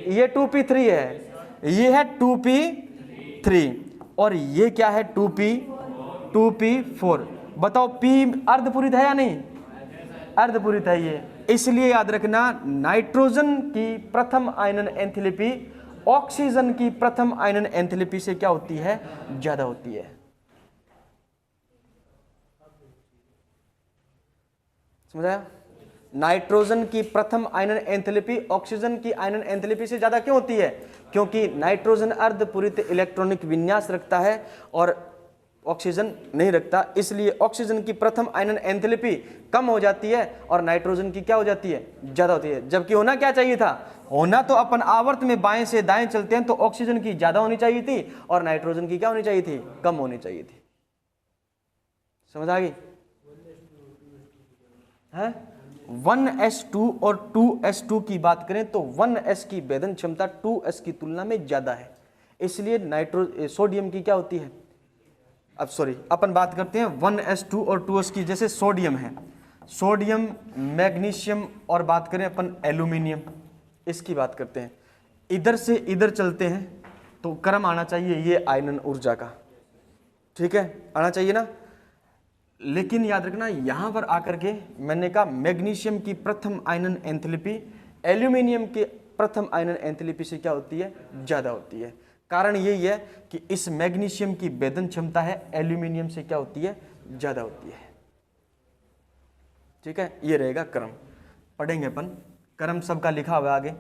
A: ये 2P3 है, ये है 2P3 और ये क्या है? 2P4। बताओ P अर्धपूरित है या नहीं? अर्धपूरित है ये। इसलिए याद रखना, नाइट्रोजन की प्रथम आयनन एंथैल्पी ऑक्सीजन की प्रथम आयनन एंथैल्पी से क्या होती है? ज्यादा होती है। समझ आया? नाइट्रोजन की प्रथम आयनन एंथैल्पी ऑक्सीजन की आयनन एंथैल्पी से ज्यादा क्यों होती है? क्योंकि नाइट्रोजन अर्धपूरित इलेक्ट्रॉनिक विन्यास रखता है और ऑक्सीजन नहीं रखता, इसलिए ऑक्सीजन की प्रथम आयनन एंथैल्पी कम हो जाती है और नाइट्रोजन की क्या हो जाती है, ज्यादा होती है। जबकि होना क्या चाहिए था, होना तो अपन आवर्त में बाएं से दाएं चलते हैं तो ऑक्सीजन की ज्यादा होनी चाहिए थी और नाइट्रोजन की क्या होनी चाहिए थी, कम होनी चाहिए थी। समझ आ गई है? 1s2 और 2s2 की बात करें तो 1s की भेदन क्षमता 2s की तुलना में ज्यादा है, इसलिए सोडियम की क्या होती है, अब सॉरी अपन बात करते हैं 1s2 और 2s की। जैसे सोडियम है, सोडियम, मैग्नीशियम और बात करें अपन एल्यूमिनियम, इसकी बात करते हैं, इधर से इधर चलते हैं तो क्रम आना चाहिए ये आयनन ऊर्जा का, ठीक है, आना चाहिए ना। लेकिन याद रखना यहां पर आकर के मैंने कहा मैग्नीशियम की प्रथम आयनन एंथैल्पी एल्यूमिनियम के प्रथम आयनन एंथैल्पी से क्या होती है, ज्यादा होती है। कारण यही है कि इस मैग्नीशियम की भेदन क्षमता है एल्यूमिनियम से क्या होती है, ज्यादा होती है। ठीक है, ये रहेगा क्रम, पढ़ेंगे अपन, क्रम सबका लिखा हुआ है आगे।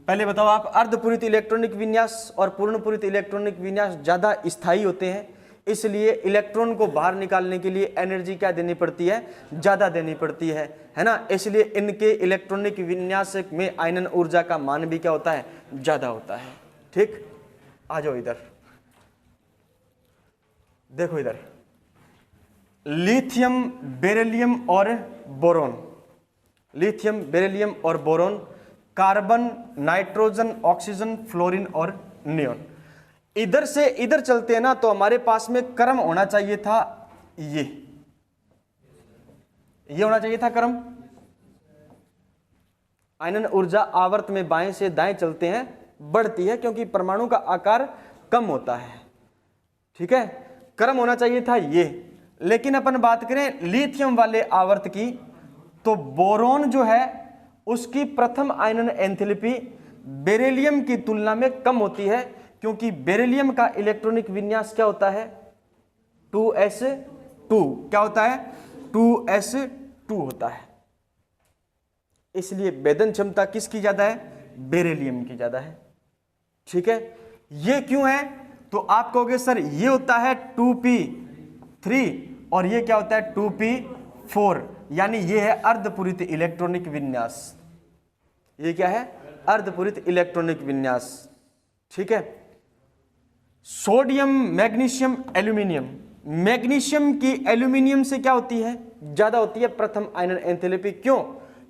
A: पहले बताओ आप, अर्धपूरित इलेक्ट्रॉनिक विन्यास और पूर्णपूरित इलेक्ट्रॉनिक विन्यास ज्यादा स्थायी होते हैं, इसलिए इलेक्ट्रॉन को बाहर निकालने के लिए एनर्जी क्या देनी पड़ती है, ज्यादा देनी पड़ती है ना। इसलिए इनके इलेक्ट्रॉनिक विन्यास में आयनन ऊर्जा का मान भी क्या होता है, ज्यादा होता है। ठीक, आ जाओ इधर, देखो इधर, लिथियम, बेरिलियम और बोरोन, लिथियम, बेरिलियम और boron, carbon, nitrogen, oxygen, fluorine और नियोन। इधर से इधर चलते हैं ना तो हमारे पास में क्रम होना चाहिए था ये होना चाहिए था क्रम। आयनन ऊर्जा आवर्त में बाएं से दाएं चलते हैं बढ़ती है क्योंकि परमाणु का आकार कम होता है, ठीक है, क्रम होना चाहिए था ये। लेकिन अपन बात करें लिथियम वाले आवर्त की तो बोरोन जो है उसकी प्रथम आयनन एंथैल्पी बेरिलियम की तुलना में कम होती है क्योंकि बेरिलियम का इलेक्ट्रॉनिक विन्यास क्या होता है, 2s2, क्या होता है, 2s2 होता है। इसलिए भेदन क्षमता किसकी ज्यादा है, बेरिलियम की ज्यादा है। ठीक है, ये क्यों है तो आप कहोगे सर ये होता है 2p3 और ये क्या होता है 2p4, यानी ये है अर्धपूरित इलेक्ट्रॉनिक विन्यास। ये क्या है, अर्धपूरित इलेक्ट्रॉनिक विन्यास। ठीक है, सोडियम, मैग्नीशियम, एल्यूमिनियम, मैग्नीशियम की एल्यूमिनियम से क्या होती है, ज्यादा होती है प्रथम आयनन एंथैल्पी। क्यों,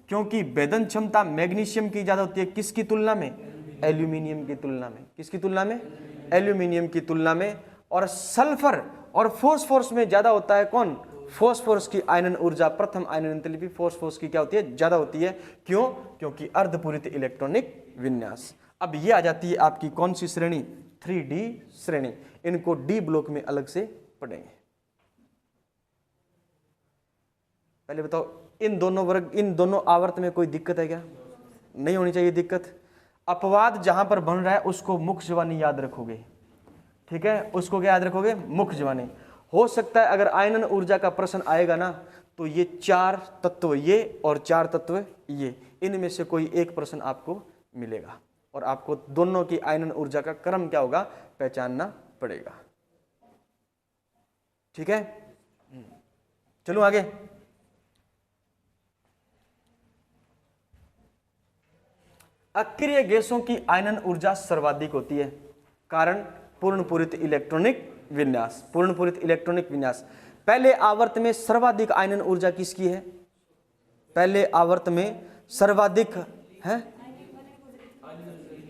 A: क्योंकि भेदन क्षमता मैग्नीशियम की ज्यादा होती है, किसकी तुलना में, एल्यूमिनियम की तुलना में, किसकी तुलना में, एल्यूमिनियम की तुलना में। और सल्फर और फोस्फोरस में ज्यादा होता है कौन, फोस्फोरस की आयनन ऊर्जा, प्रथम आयनन एंथैल्पी फोस्फोरस की क्या होती है, ज्यादा होती है। क्यों, क्योंकि अर्धपूरित इलेक्ट्रॉनिक विन्यास। अब ये आ जाती है आपकी कौन सी श्रेणी, 3D श्रेणी। इनको डी ब्लॉक में अलग से पढ़ेंगे। पहले बताओ इन दोनों वर्ग, इन दोनों आवर्त में कोई दिक्कत है क्या, नहीं होनी चाहिए दिक्कत। अपवाद जहां पर बन रहा है उसको मुख्य जवानी याद रखोगे, ठीक है, उसको क्या याद रखोगे, मुख्य जवानी। हो सकता है अगर आयनन ऊर्जा का प्रश्न आएगा ना तो ये 4 तत्व ये और 4 तत्व ये, इनमें से कोई एक प्रश्न आपको मिलेगा और आपको दोनों की आयनन ऊर्जा का क्रम क्या होगा पहचानना पड़ेगा। ठीक है, चलो आगे। अक्रिय गैसों की आयनन ऊर्जा सर्वाधिक होती है, कारण पूर्णपूरित इलेक्ट्रॉनिक विन्यास। पूर्णपूरित इलेक्ट्रॉनिक विन्यास, पहले आवर्त में सर्वाधिक आयनन ऊर्जा किसकी है, पहले आवर्त में सर्वाधिक है,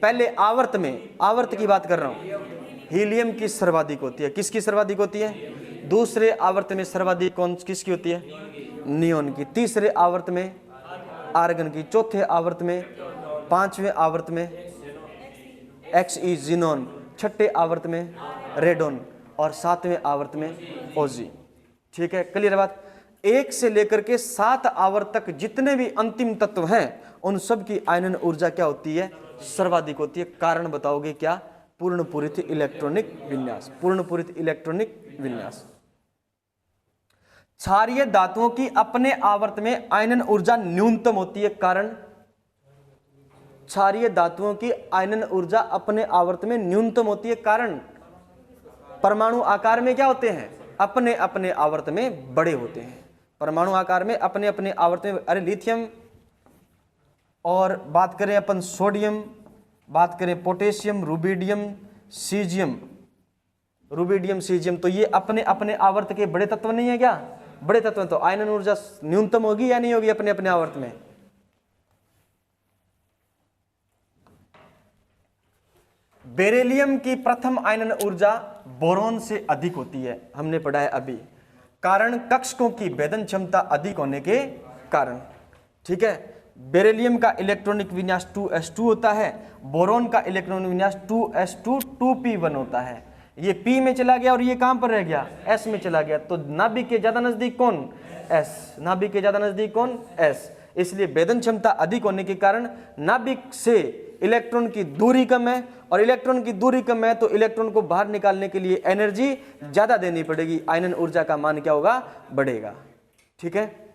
A: पहले आवर्त में, आवर्त की बात कर रहा हूं, हीलियम की सर्वाधिक होती है, किसकी सर्वाधिक होती है, दूसरे आवर्त में सर्वाधिक कौन किसकी होती है, नियोन की, तीसरे आवर्त में आर्गन की, चौथे आवर्त में, पांचवें आवर्त में Xe जिनोन, छठे आवर्त में रेडोन और सातवें आवर्त में ओजी। ठीक है, क्लियर बात। 1 से लेकर के 7 आवर्त तक जितने भी अंतिम तत्व हैं उन सब की आयनन ऊर्जा क्या होती है, सर्वाधिक होती है। कारण बताओगे क्या, पूर्णपूरित इलेक्ट्रॉनिक विन्यास, पूर्णपूरित इलेक्ट्रॉनिक विन्यास। क्षारीय धातुओं की अपने आवर्त में आयनन ऊर्जा न्यूनतम होती है, कारण क्षारीय धातुओं की आयनन ऊर्जा अपने आवर्त में न्यूनतम होती है, कारण परमाणु आकार में क्या होते हैं, अपने अपने आवर्त में बड़े होते हैं, परमाणु आकार में अपने अपने आवर्त में। अरे लिथियम, और बात करें अपन सोडियम, बात करें potassium, rubidium, caesium, rubidium, caesium, तो ये अपने अपने आवर्त के बड़े तत्व नहीं है क्या? बड़े तत्व। तो आयनन ऊर्जा न्यूनतम होगी या नहीं होगी अपने अपने आवर्त में? बेरिलियम की प्रथम आयनन ऊर्जा बोरोन से अधिक होती है, हमने पढ़ा है अभी। कारण कक्षकों की भेदन क्षमता अधिक होने के कारण, ठीक है। बेरिलियम का इलेक्ट्रॉनिक विन्यास 2s2 होता है, बोरोन का इलेक्ट्रॉनिक विन्यास 2s2 2p1 होता है। ये p में चला गया और ये कहां पर रह गया? s में चला गया। तो नाभिक के ज्यादा नजदीक कौन? s। नाभिक के ज्यादा नजदीक कौन? s। इसलिए भेदन क्षमता अधिक होने के कारण नाभिक से इलेक्ट्रॉन की दूरी कम है, और इलेक्ट्रॉन की दूरी कम है तो इलेक्ट्रॉन को बाहर निकालने के लिए एनर्जी ज्यादा देनी पड़ेगी, आयनन ऊर्जा का मान क्या होगा? बढ़ेगा, ठीक है।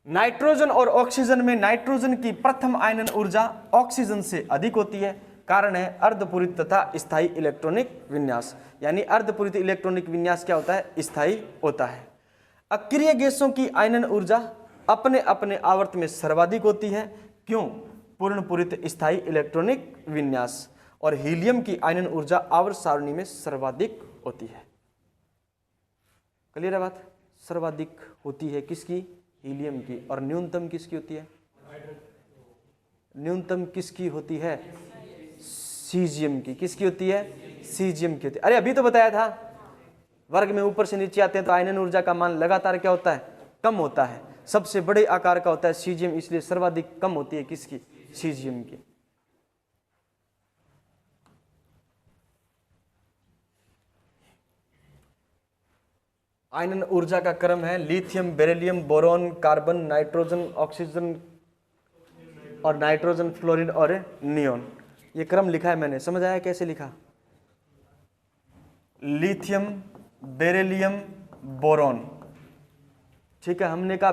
A: नाइट्रोजन और ऑक्सीजन में नाइट्रोजन की प्रथम आयनन ऊर्जा ऑक्सीजन से अधिक होती है। कारण है अर्धपूरित तथा स्थायी इलेक्ट्रॉनिक विन्यास, यानी अर्धपूरित इलेक्ट्रॉनिक विन्यास क्या होता है? स्थायी होता है। अक्रिय गैसों की आयनन ऊर्जा अपने अपने आवर्त में सर्वाधिक होती है। क्यों? पूर्ण पूरित स्थायी इलेक्ट्रॉनिक विन्यास। और हीलियम की आयनन ऊर्जा आवर्त सारणी में सर्वाधिक होती है। क्लियर है बात? सर्वाधिक होती है किसकी? हीलियम की। और न्यूनतम किसकी होती है? न्यूनतम किसकी होती है? सीजियम की। किसकी होती है? सीजियम की होती है। अरे अभी तो बताया था, वर्ग में ऊपर से नीचे आते हैं तो आयनन ऊर्जा का मान लगातार क्या होता है? कम होता है। सबसे बड़े आकार का होता है सीजियम, इसलिए सर्वाधिक कम होती है किसकी? सीजियम की। आयनन ऊर्जा का क्रम है lithium, beryllium, boron, carbon, nitrogen, oxygen और नाइट्रोजन, फ्लोरीन और नियोन। ये क्रम लिखा है मैंने, समझ आया कैसे लिखा? लिथियम, बेरिलियम, बोरोन, ठीक है। हमने कहा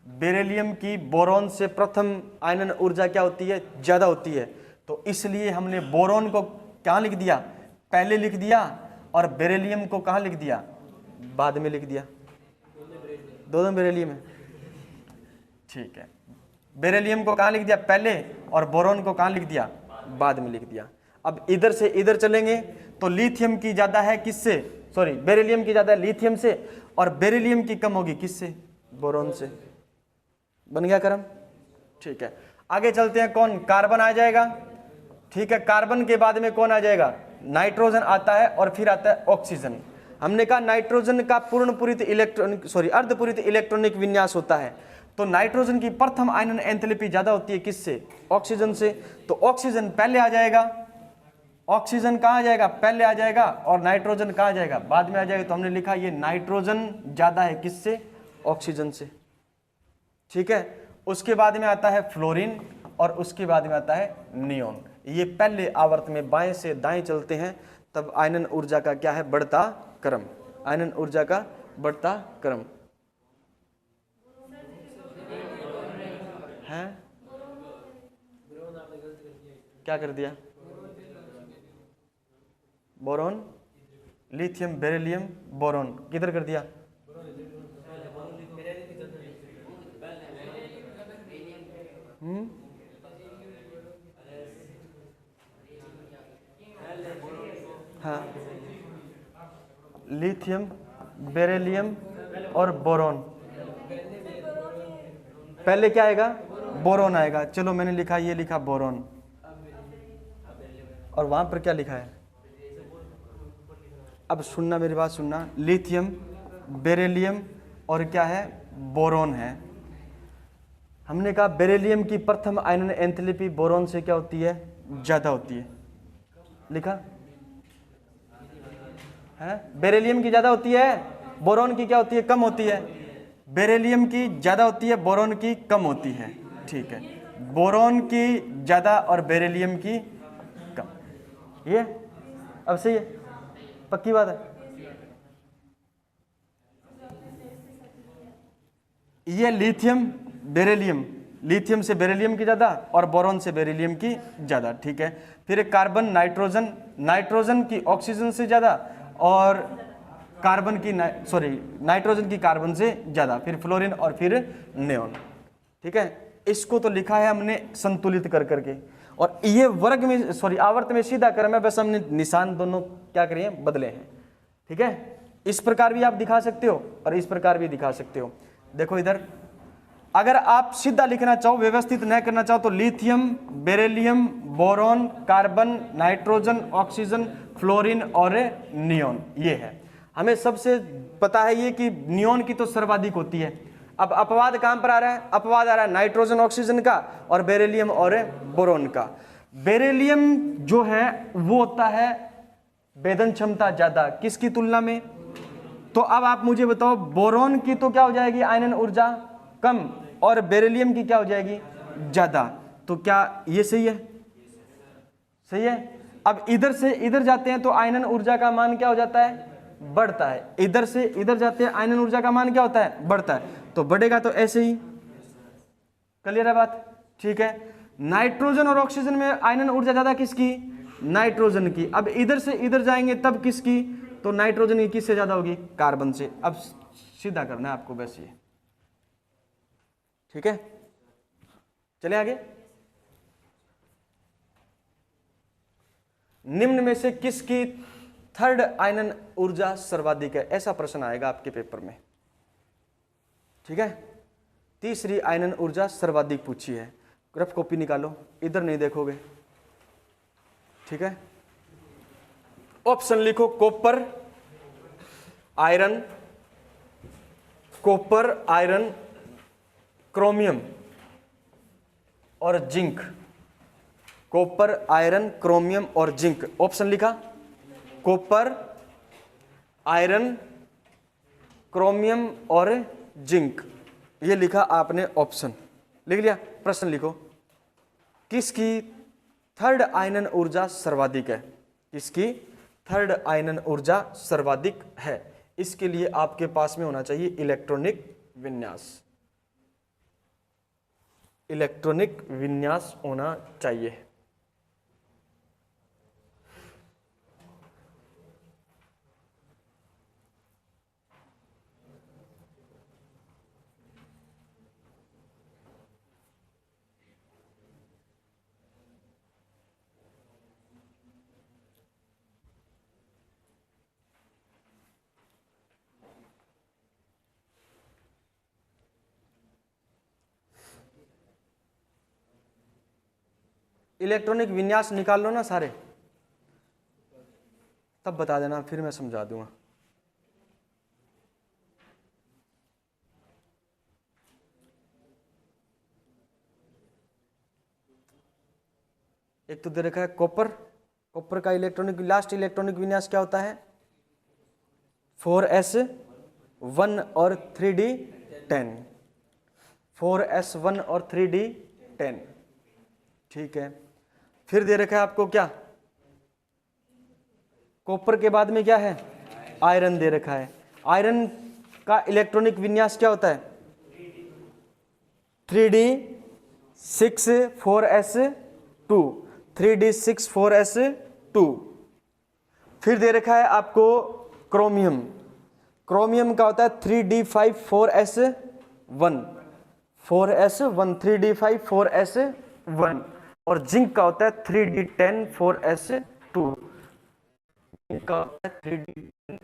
A: बेरिलियम की बोरोन से प्रथम आयनन ऊर्जा क्या होती है? ज्यादा होती है। तो इसलिए हमने बोरोन को कहां लिख दिया? पहले लिख दिया, और बेरिलियम को कहां लिख दिया? बाद में लिख दिया। दोनों बेरिलियम है, ठीक है। बेरिलियम को कहां लिख दिया? पहले, और बोरोन को कहां लिख दिया? बाद में लिख दिया। अब इधर से इधर चलेंगे तो लिथियम की ज्यादा है किससे? सॉरी, बेरिलियम की ज्यादा है लिथियम से, और बेरिलियम की कम होगी किससे? बोरोन से। बन गया क्रम, ठीक है। आगे चलते हैं, कौन? कार्बन आ जाएगा, ठीक है। कार्बन के बाद में कौन आ जाएगा? नाइट्रोजन आता है, और फिर आता है ऑक्सीजन। हमने कहा नाइट्रोजन का अर्धपूरित इलेक्ट्रॉनिक विन्यास होता है। तो नाइट्रोजन की प्रथम आयनन एंथैल्पी ज्यादा होती है किससे? ऑक्सीजन से। तो ऑक्सीजन पहले आ जाएगा। ऑक्सीजन कहां आ जाएगा? पहले आ जाएगा। और नाइट्रोजन कहां आ जाएगा? बाद में आ जाएगा। तो हमने लिखा ये नाइट्रोजन ज्यादा है किससे? ऑक्सीजन से, ठीक है। उसके बाद में आता है फ्लोरीन, और उसके बाद में आता है नियोन। ये पहले आवर्त में बाएं से दाएं चलते हैं, तब आयनन ऊर्जा का क्या है? बढ़ता क्रम। आयनन ऊर्जा का बढ़ता क्रम है। क्या कर दिया? बोरोन, लिथियम, बेरिलियम, बोरोन किधर कर दिया? हाँ, लिथियम, बेरिलियम और बोरोन। पहले क्या आएगा? बोरोन आएगा। चलो मैंने लिखा, ये लिखा बोरोन, और वहां पर क्या लिखा है? अब सुनना, मेरी बात सुनना। लिथियम, बेरिलियम और क्या है? बोरोन है। हमने कहा बेरिलियम की प्रथम आयनन एंथैल्पी बोरोन से क्या होती है? ज्यादा होती है। लिखा है? बेरिलियम की ज्यादा होती है, बोरोन की क्या होती है? कम होती है। बेरिलियम की ज्यादा होती है, बोरोन की कम होती है, ठीक है। बोरोन की ज्यादा और बेरिलियम की कम। ये अब सही है, पक्की बात है। ये लिथियम, बेरिलियम, लिथियम से बेरिलियम की ज्यादा और बोरोन से बेरिलियम की ज्यादा, ठीक है। फिर कार्बन, नाइट्रोजन, नाइट्रोजन की ऑक्सीजन से ज़्यादा और कार्बन की नाइट्रोजन की कार्बन से ज़्यादा, फिर फ्लोरीन और फिर नियोन। ठीक है, इसको तो लिखा है हमने संतुलित कर करके, और ये वर्ग में आवर्त में सीधा क्रम है, बस हमने निशान दोनों क्या करिए बदले हैं। ठीक है, इस प्रकार भी आप दिखा सकते हो और इस प्रकार भी दिखा सकते हो। देखो इधर, अगर आप सीधा लिखना चाहो, व्यवस्थित न करना चाहो, तो lithium, beryllium, boron, carbon, nitrogen, oxygen, fluorine और नियोन, ये है। हमें सबसे पता है ये कि नियोन की तो सर्वाधिक होती है। अब अपवाद कहां पर आ रहा है? अपवाद आ रहा है नाइट्रोजन ऑक्सीजन का और बेरिलियम और बोरॉन का। बेरिलियम जो है वो होता है वेदन क्षमता ज्यादा, किसकी तुलना में? तो अब आप मुझे बताओ, बोरॉन की तो क्या हो जाएगी आयनन ऊर्जा कम और बेरिलियम की क्या हो जाएगी ज्यादा। तो क्या ये सही है? सही है। अब इधर से इधर जाते हैं तो आयनन ऊर्जा का मान क्या हो जाता है? बढ़ता है। इधर से इधर जाते हैं आयनन ऊर्जा का मान क्या होता है? बढ़ता है। तो बढ़ेगा तो ऐसे ही। क्लियर है बात? ठीक है। नाइट्रोजन और ऑक्सीजन में आयनन ऊर्जा ज्यादा किसकी? नाइट्रोजन की। अब इधर से इधर जाएंगे तब किसकी? तो नाइट्रोजन की किससे ज्यादा होगी? कार्बन से। अब सीधा करना है आपको बस ये। ठीक है, चले आगे। निम्न में से किसकी थर्ड आयनन ऊर्जा सर्वाधिक है? ऐसा प्रश्न आएगा आपके पेपर में। ठीक है, तीसरी आयनन ऊर्जा सर्वाधिक पूछी है। रफ कॉपी निकालो, इधर नहीं देखोगे। ठीक है, ऑप्शन लिखो copper, iron, copper, iron, chromium और जिंक। कॉपर, आयरन, क्रोमियम और जिंक। ऑप्शन लिखा कॉपर, आयरन, क्रोमियम और जिंक। ये लिखा आपने ऑप्शन, लिख लिया। प्रश्न लिखो, किसकी थर्ड आयनन ऊर्जा सर्वाधिक है? किसकी थर्ड आयनन ऊर्जा सर्वाधिक है? इसके लिए आपके पास में होना चाहिए इलेक्ट्रॉनिक विन्यास। इलेक्ट्रॉनिक विन्यास होना चाहिए। इलेक्ट्रॉनिक विन्यास निकाल लो ना सारे, तब बता देना, फिर मैं समझा दूंगा। एक तो दे रखा है कॉपर। कॉपर का इलेक्ट्रॉनिक लास्ट इलेक्ट्रॉनिक विन्यास क्या होता है? 4s1 और 3d10। 4s1 और 3d10। ठीक है, फिर दे रखा है आपको क्या? कॉपर के बाद में क्या है? आयरन दे रखा है। आयरन का इलेक्ट्रॉनिक विन्यास क्या होता है? 3d6 4s2। 3d6 4s2। फिर दे रखा है आपको क्रोमियम। क्रोमियम का होता है 3d5 4s1। 4s1 3d5 4s1। और जिंक का होता है 3d10 4s2। जिंक का होता है 3d10।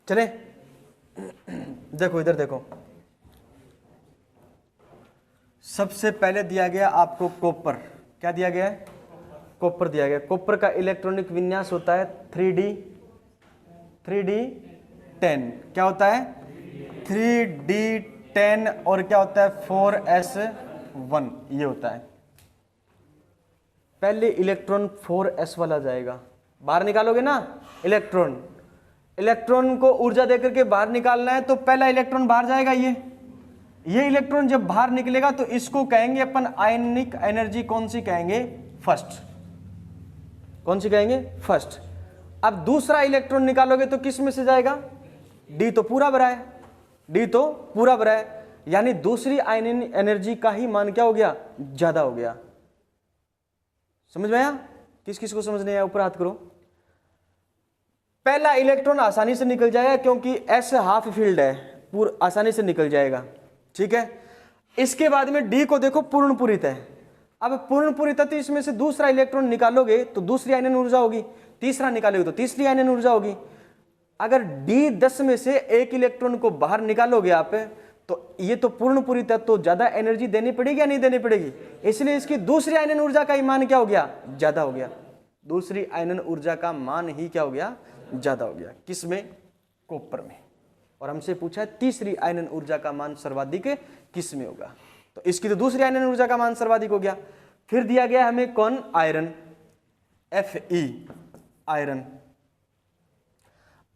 A: चले, देखो इधर देखो, सबसे पहले दिया गया आपको कॉपर। क्या दिया गया है? कॉपर दिया गया। कॉपर का इलेक्ट्रॉनिक विन्यास होता है 3d10। क्या होता है? 3d10। 10 और क्या होता है 4s1, ये होता है। पहले इलेक्ट्रॉन 4s वाला जाएगा, बाहर निकालोगे ना इलेक्ट्रॉन, इलेक्ट्रॉन को ऊर्जा देकर के बाहर निकालना है, तो पहला इलेक्ट्रॉन बाहर जाएगा। ये इलेक्ट्रॉन जब बाहर निकलेगा तो इसको कहेंगे अपन आयनिक एनर्जी, कौन सी कहेंगे, फर्स्ट। कौन सी कहेंगे, फर्स्ट। अब दूसरा इलेक्ट्रॉन निकालोगे तो किस में से जाएगा, डी तो पूरा भरा है, डी तो पूरा भरा है, यानी दूसरी आयनिक एनर्जी का ही मान क्या हो गया, ज्यादा हो गया। समझ में आया, किस किस को समझ नहीं आया ऊपर हाथ करो। पहला इलेक्ट्रॉन आसानी से निकल जाएगा क्योंकि एस हाफ फील्ड है, पूरा आसानी से निकल जाएगा, ठीक है। इसके बाद में डी को देखो पूर्ण पूरित है। अब पूर्ण पूरित है तो इसमें से दूसरा इलेक्ट्रॉन निकालोगे तो दूसरी आयनन ऊर्जा होगी, तीसरा निकालोगे तो तीसरी आयनन ऊर्जा होगी। अगर डी 10 में से एक इलेक्ट्रॉन को बाहर निकालोगे आप, तो ये तो पूर्ण पूरित है, तो ज्यादा एनर्जी देनी पड़ेगी या नहीं देनी पड़ेगी, इसलिए इसकी दूसरी आयनन ऊर्जा का ही मान क्या हो गया, ज्यादा हो गया। दूसरी आयनन ऊर्जा का मान ही क्या हो गया, ज्यादा हो गया। किसमें, कॉपर में। और हमसे पूछा है तीसरी आयनन ऊर्जा का मान सर्वाधिक किस में होगा, तो इसकी तो दूसरी आयनन ऊर्जा का मान सर्वाधिक हो गया। फिर दिया गया हमें कौन, आयरन, Fe, आयरन।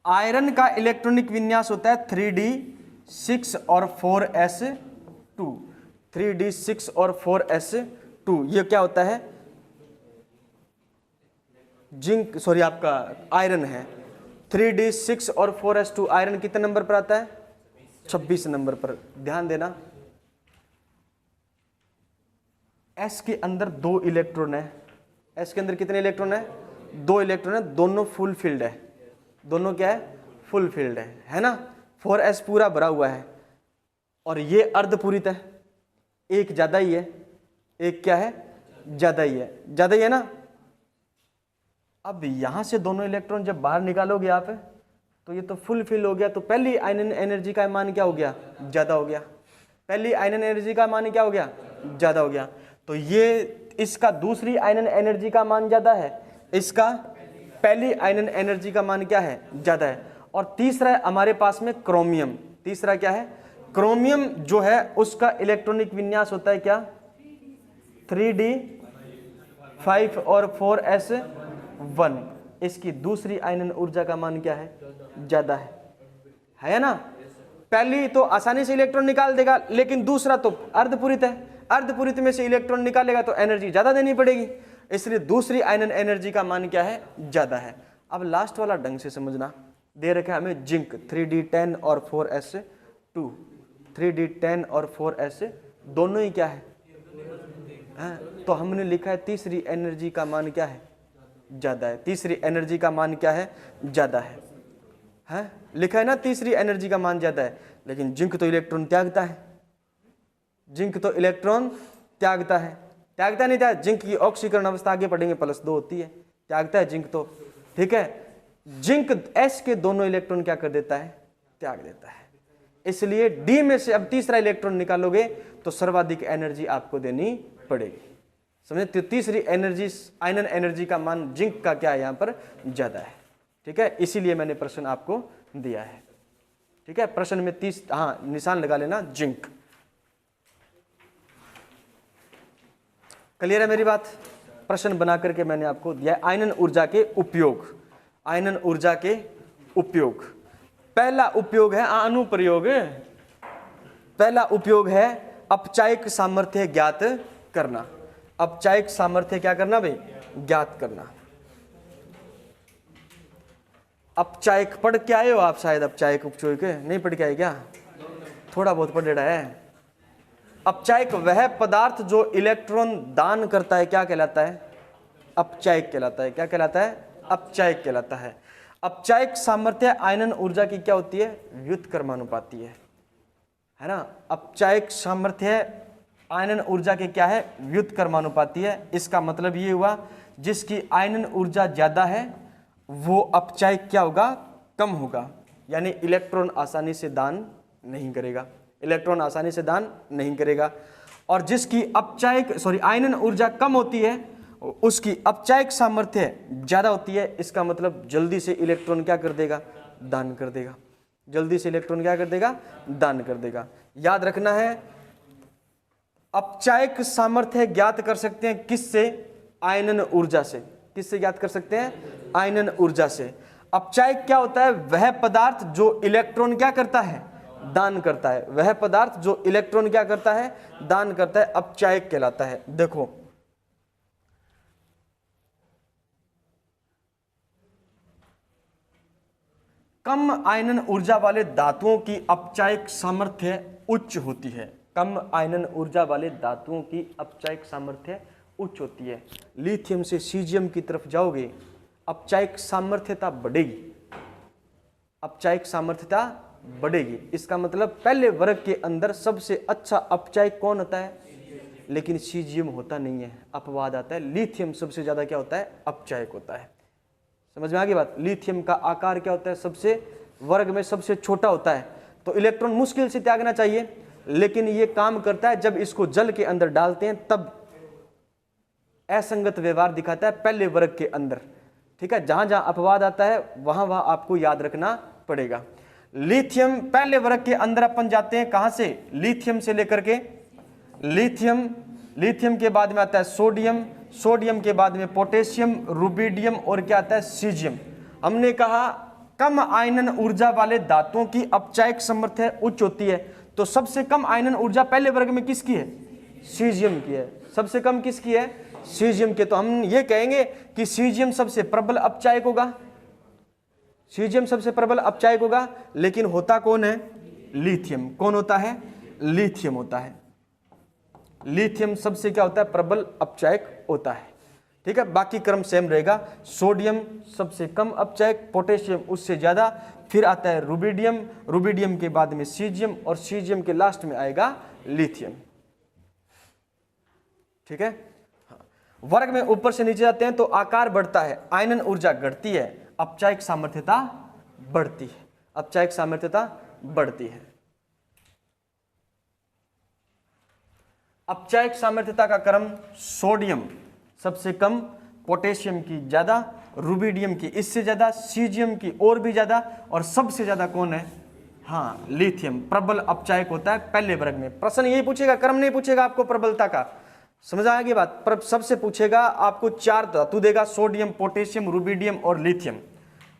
A: आयरन का इलेक्ट्रॉनिक विन्यास होता है 3d6 और 4s2, 3d6 और 4s2। ये क्या होता है, जिंक, सॉरी आपका आयरन है। 3d6 और 4s2 आयरन कितने नंबर पर आता है, 26 नंबर पर। ध्यान देना, S के अंदर 2 इलेक्ट्रॉन है, S के अंदर कितने इलेक्ट्रॉन है, 2 इलेक्ट्रॉन है, दोनों फुल फील्ड है, दोनों क्या है, फुल फील्ड है ना। 4s पूरा भरा हुआ है और ये अर्धपूरित है, एक ज्यादा ही है, एक क्या है, ज्यादा ही है, ज्यादा ही है ना। अब यहां से दोनों इलेक्ट्रॉन जब बाहर निकालोगे आप, तो ये तो फुल फिल हो गया, तो पहली आयनन एनर्जी का मान क्या हो गया, ज्यादा हो गया। पहली आयनन एनर्जी का मान क्या हो गया, ज्यादा हो गया। तो ये इसका दूसरी आयनन एनर्जी का मान ज्यादा है, इसका पहली आयनन एनर्जी का मान क्या है, ज्यादा है। और तीसरा है हमारे पास में क्रोमियम। तीसरा क्या है, क्रोमियम जो है उसका इलेक्ट्रॉनिक विन्यास होता है क्या, 3d5 और 4s1। इसकी दूसरी आयनन ऊर्जा का मान क्या है, ज्यादा है ना। पहली तो आसानी से इलेक्ट्रॉन निकाल देगा, लेकिन दूसरा तो अर्धपूरित है, अर्धपूरित में से इलेक्ट्रॉन निकालेगा तो एनर्जी ज्यादा देनी पड़ेगी, इसलिए दूसरी आयनन एनर्जी का मान क्या है, ज्यादा है। अब लास्ट वाला ढंग से समझना, दे रखा है हमें जिंक 3d10 और 4s2, 3d10 और 4s दोनों ही क्या है, तो हमने लिखा है तीसरी एनर्जी का मान क्या है, ज्यादा है। तीसरी एनर्जी का मान क्या है, ज्यादा है, लिखा है ना तीसरी एनर्जी का मान ज्यादा है। लेकिन जिंक तो इलेक्ट्रॉन त्यागता है, जिंक तो इलेक्ट्रॉन त्यागता है, त्यागता नहीं था, जिंक की ऑक्सीकरण अवस्था आगे पढ़ेंगे +2 होती है, त्यागता है जिंक तो, ठीक है। जिंक S के दोनों इलेक्ट्रॉन क्या कर देता है, त्याग देता है। इसलिए D में से अब तीसरा इलेक्ट्रॉन निकालोगे तो सर्वाधिक एनर्जी आपको देनी पड़ेगी, समझे। तो तीसरी एनर्जी, आयनन एनर्जी का मान जिंक का क्या है, यहां पर ज्यादा है, ठीक है। इसीलिए मैंने प्रश्न आपको दिया है, ठीक है। प्रश्न में 30, हाँ निशान लगा लेना जिंक। क्लियर है मेरी बात। प्रश्न बना करके मैंने आपको दिया है आयनन ऊर्जा के उपयोग, आयनन ऊर्जा के उपयोग। पहला उपयोग है अनुप्रयोग, पहला उपयोग है अपचायक सामर्थ्य ज्ञात करना। अपचायक सामर्थ्य क्या करना भाई, ज्ञात करना। अपचायक पढ़ के आए हो आप शायद, अपचायक उपचायक नहीं पढ़ के आए क्या, थोड़ा बहुत पढ़ा है। अपचायक वह पदार्थ जो इलेक्ट्रॉन दान करता है क्या कहलाता है, अपचायक कहलाता है। क्या कहलाता है, अपचायक कहलाता है। अपचायक सामर्थ्य आयनन ऊर्जा की क्या होती है, व्युत्क्रमानुपाती है ना। अपचायक सामर्थ्य आयनन ऊर्जा के क्या है, व्युत्क्रमानुपाती है। इसका मतलब ये हुआ जिसकी आयनन ऊर्जा ज्यादा है वो अपचायक क्या होगा, कम होगा, यानी इलेक्ट्रॉन आसानी से दान नहीं करेगा, इलेक्ट्रॉन आसानी से दान नहीं करेगा। और जिसकी अपचायक आयनन ऊर्जा कम होती है उसकी अपचायक सामर्थ्य ज्यादा होती है। इसका मतलब जल्दी से इलेक्ट्रॉन क्या कर देगा, दान कर देगा, जल्दी से इलेक्ट्रॉन क्या कर देगा, दान कर देगा। याद रखना है, अपचायक सामर्थ्य ज्ञात कर सकते हैं किससे? आयनन ऊर्जा से। किससे ज्ञात कर सकते हैं? आयनन ऊर्जा से। अपचायक क्या होता है? वह पदार्थ जो इलेक्ट्रॉन क्या करता है? दान करता है। वह पदार्थ जो इलेक्ट्रॉन क्या करता है? दान करता है, अपचायक कहलाता है। देखो कम आयनन ऊर्जा वाले धातुओं की अपचायक सामर्थ्य उच्च होती है। कम आयनन ऊर्जा वाले धातुओं की अपचायक सामर्थ्य उच्च होती है। लिथियम से सीजियम की तरफ जाओगे, अपचायक सामर्थ्यता बढ़ेगी, अपचायक सामर्थ्यता बढ़ेगी। इसका मतलब पहले वर्ग के अंदर सबसे अच्छा अपचायक कौन होता है? लेकिन सीजियम होता नहीं है, अपवाद आता है। लिथियम सबसे ज्यादा क्या होता है? अपचायक होता है। समझ में आ गई बात? लिथियम का आकार क्या होता है? सबसे वर्ग में सबसे छोटा होता है, तो इलेक्ट्रॉन मुश्किल से त्यागना चाहिए, लेकिन ये काम करता है जब इसको जल के अंदर डालते हैं तब असंगत व्यवहार दिखाता है पहले वर्ग के अंदर। ठीक है, जहां जहां अपवाद आता है वहां वहां आपको याद रखना पड़ेगा। लिथियम पहले वर्ग के अंदर अपन जाते हैं कहां से? लिथियम से लेकर के लिथियम के बाद में आता है सोडियम, सोडियम के बाद में पोटेशियम, रुबिडियम और क्या आता है? सीजियम। हमने कहा कम आयनन ऊर्जा वाले धातुओं की अपचायक सामर्थ्य उच्च होती है, तो सबसे कम आयनन ऊर्जा पहले वर्ग में किसकी है? सीजियम की है। सबसे कम किसकी है? सीजियम के। तो हम ये कहेंगे कि सीजियम सबसे प्रबल अपचायक होगा, सीजियम सबसे प्रबल अपचायक होगा। लेकिन होता कौन है? लिथियम। कौन होता है? लिथियम होता है। लिथियम सबसे क्या होता है? प्रबल अपचायक होता है। ठीक है, बाकी क्रम सेम रहेगा। सोडियम सबसे कम अपचायक, पोटेशियम उससे ज्यादा, फिर आता है रुबिडियम, रुबिडियम के बाद में सीजियम और सीजियम के लास्ट में आएगा लिथियम। ठीक है, वर्ग में ऊपर से नीचे जाते हैं तो आकार बढ़ता है, आयनन ऊर्जा घटती है, अपचायक सामर्थ्यता बढ़ती है, अपचायक सामर्थ्यता बढ़ती है। अपचायक सामर्थ्यता का क्रम सोडियम सबसे कम, पोटेशियम की ज्यादा, रुबिडियम की इससे ज्यादा, सीजियम की और भी ज्यादा, और सबसे ज्यादा कौन है? हाँ, लिथियम प्रबल अपचायक होता है पहले वर्ग में। प्रश्न यही पूछेगा, क्रम नहीं पूछेगा आपको प्रबलता का। समझ आएगी बात? पर सबसे पूछेगा आपको 4 धातु देगा, सोडियम, पोटेशियम, रुबिडियम और लिथियम।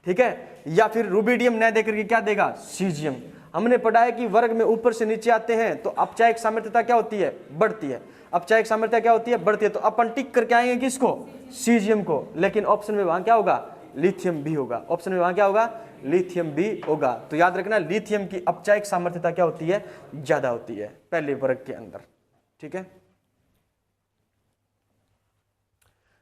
A: ठीक है, या फिर रुबिडियम न देकर के क्या देगा? सीजियम। हमने पढ़ा है कि वर्ग में ऊपर से नीचे आते हैं तो अपचायक सामर्थ्यता क्या होती है? बढ़ती है। अपचायक सामर्थ्यता क्या होती है? बढ़ती है। तो अपन टिक करके आएंगे किसको? सीजियम को। लेकिन ऑप्शन में वहां क्या होगा? लिथियम भी होगा। ऑप्शन में वहां क्या होगा? लिथियम भी होगा। तो याद रखना, लिथियम की अपचायक सामर्थ्यता क्या होती है? ज्यादा होती है पहले वर्ग के अंदर। ठीक है,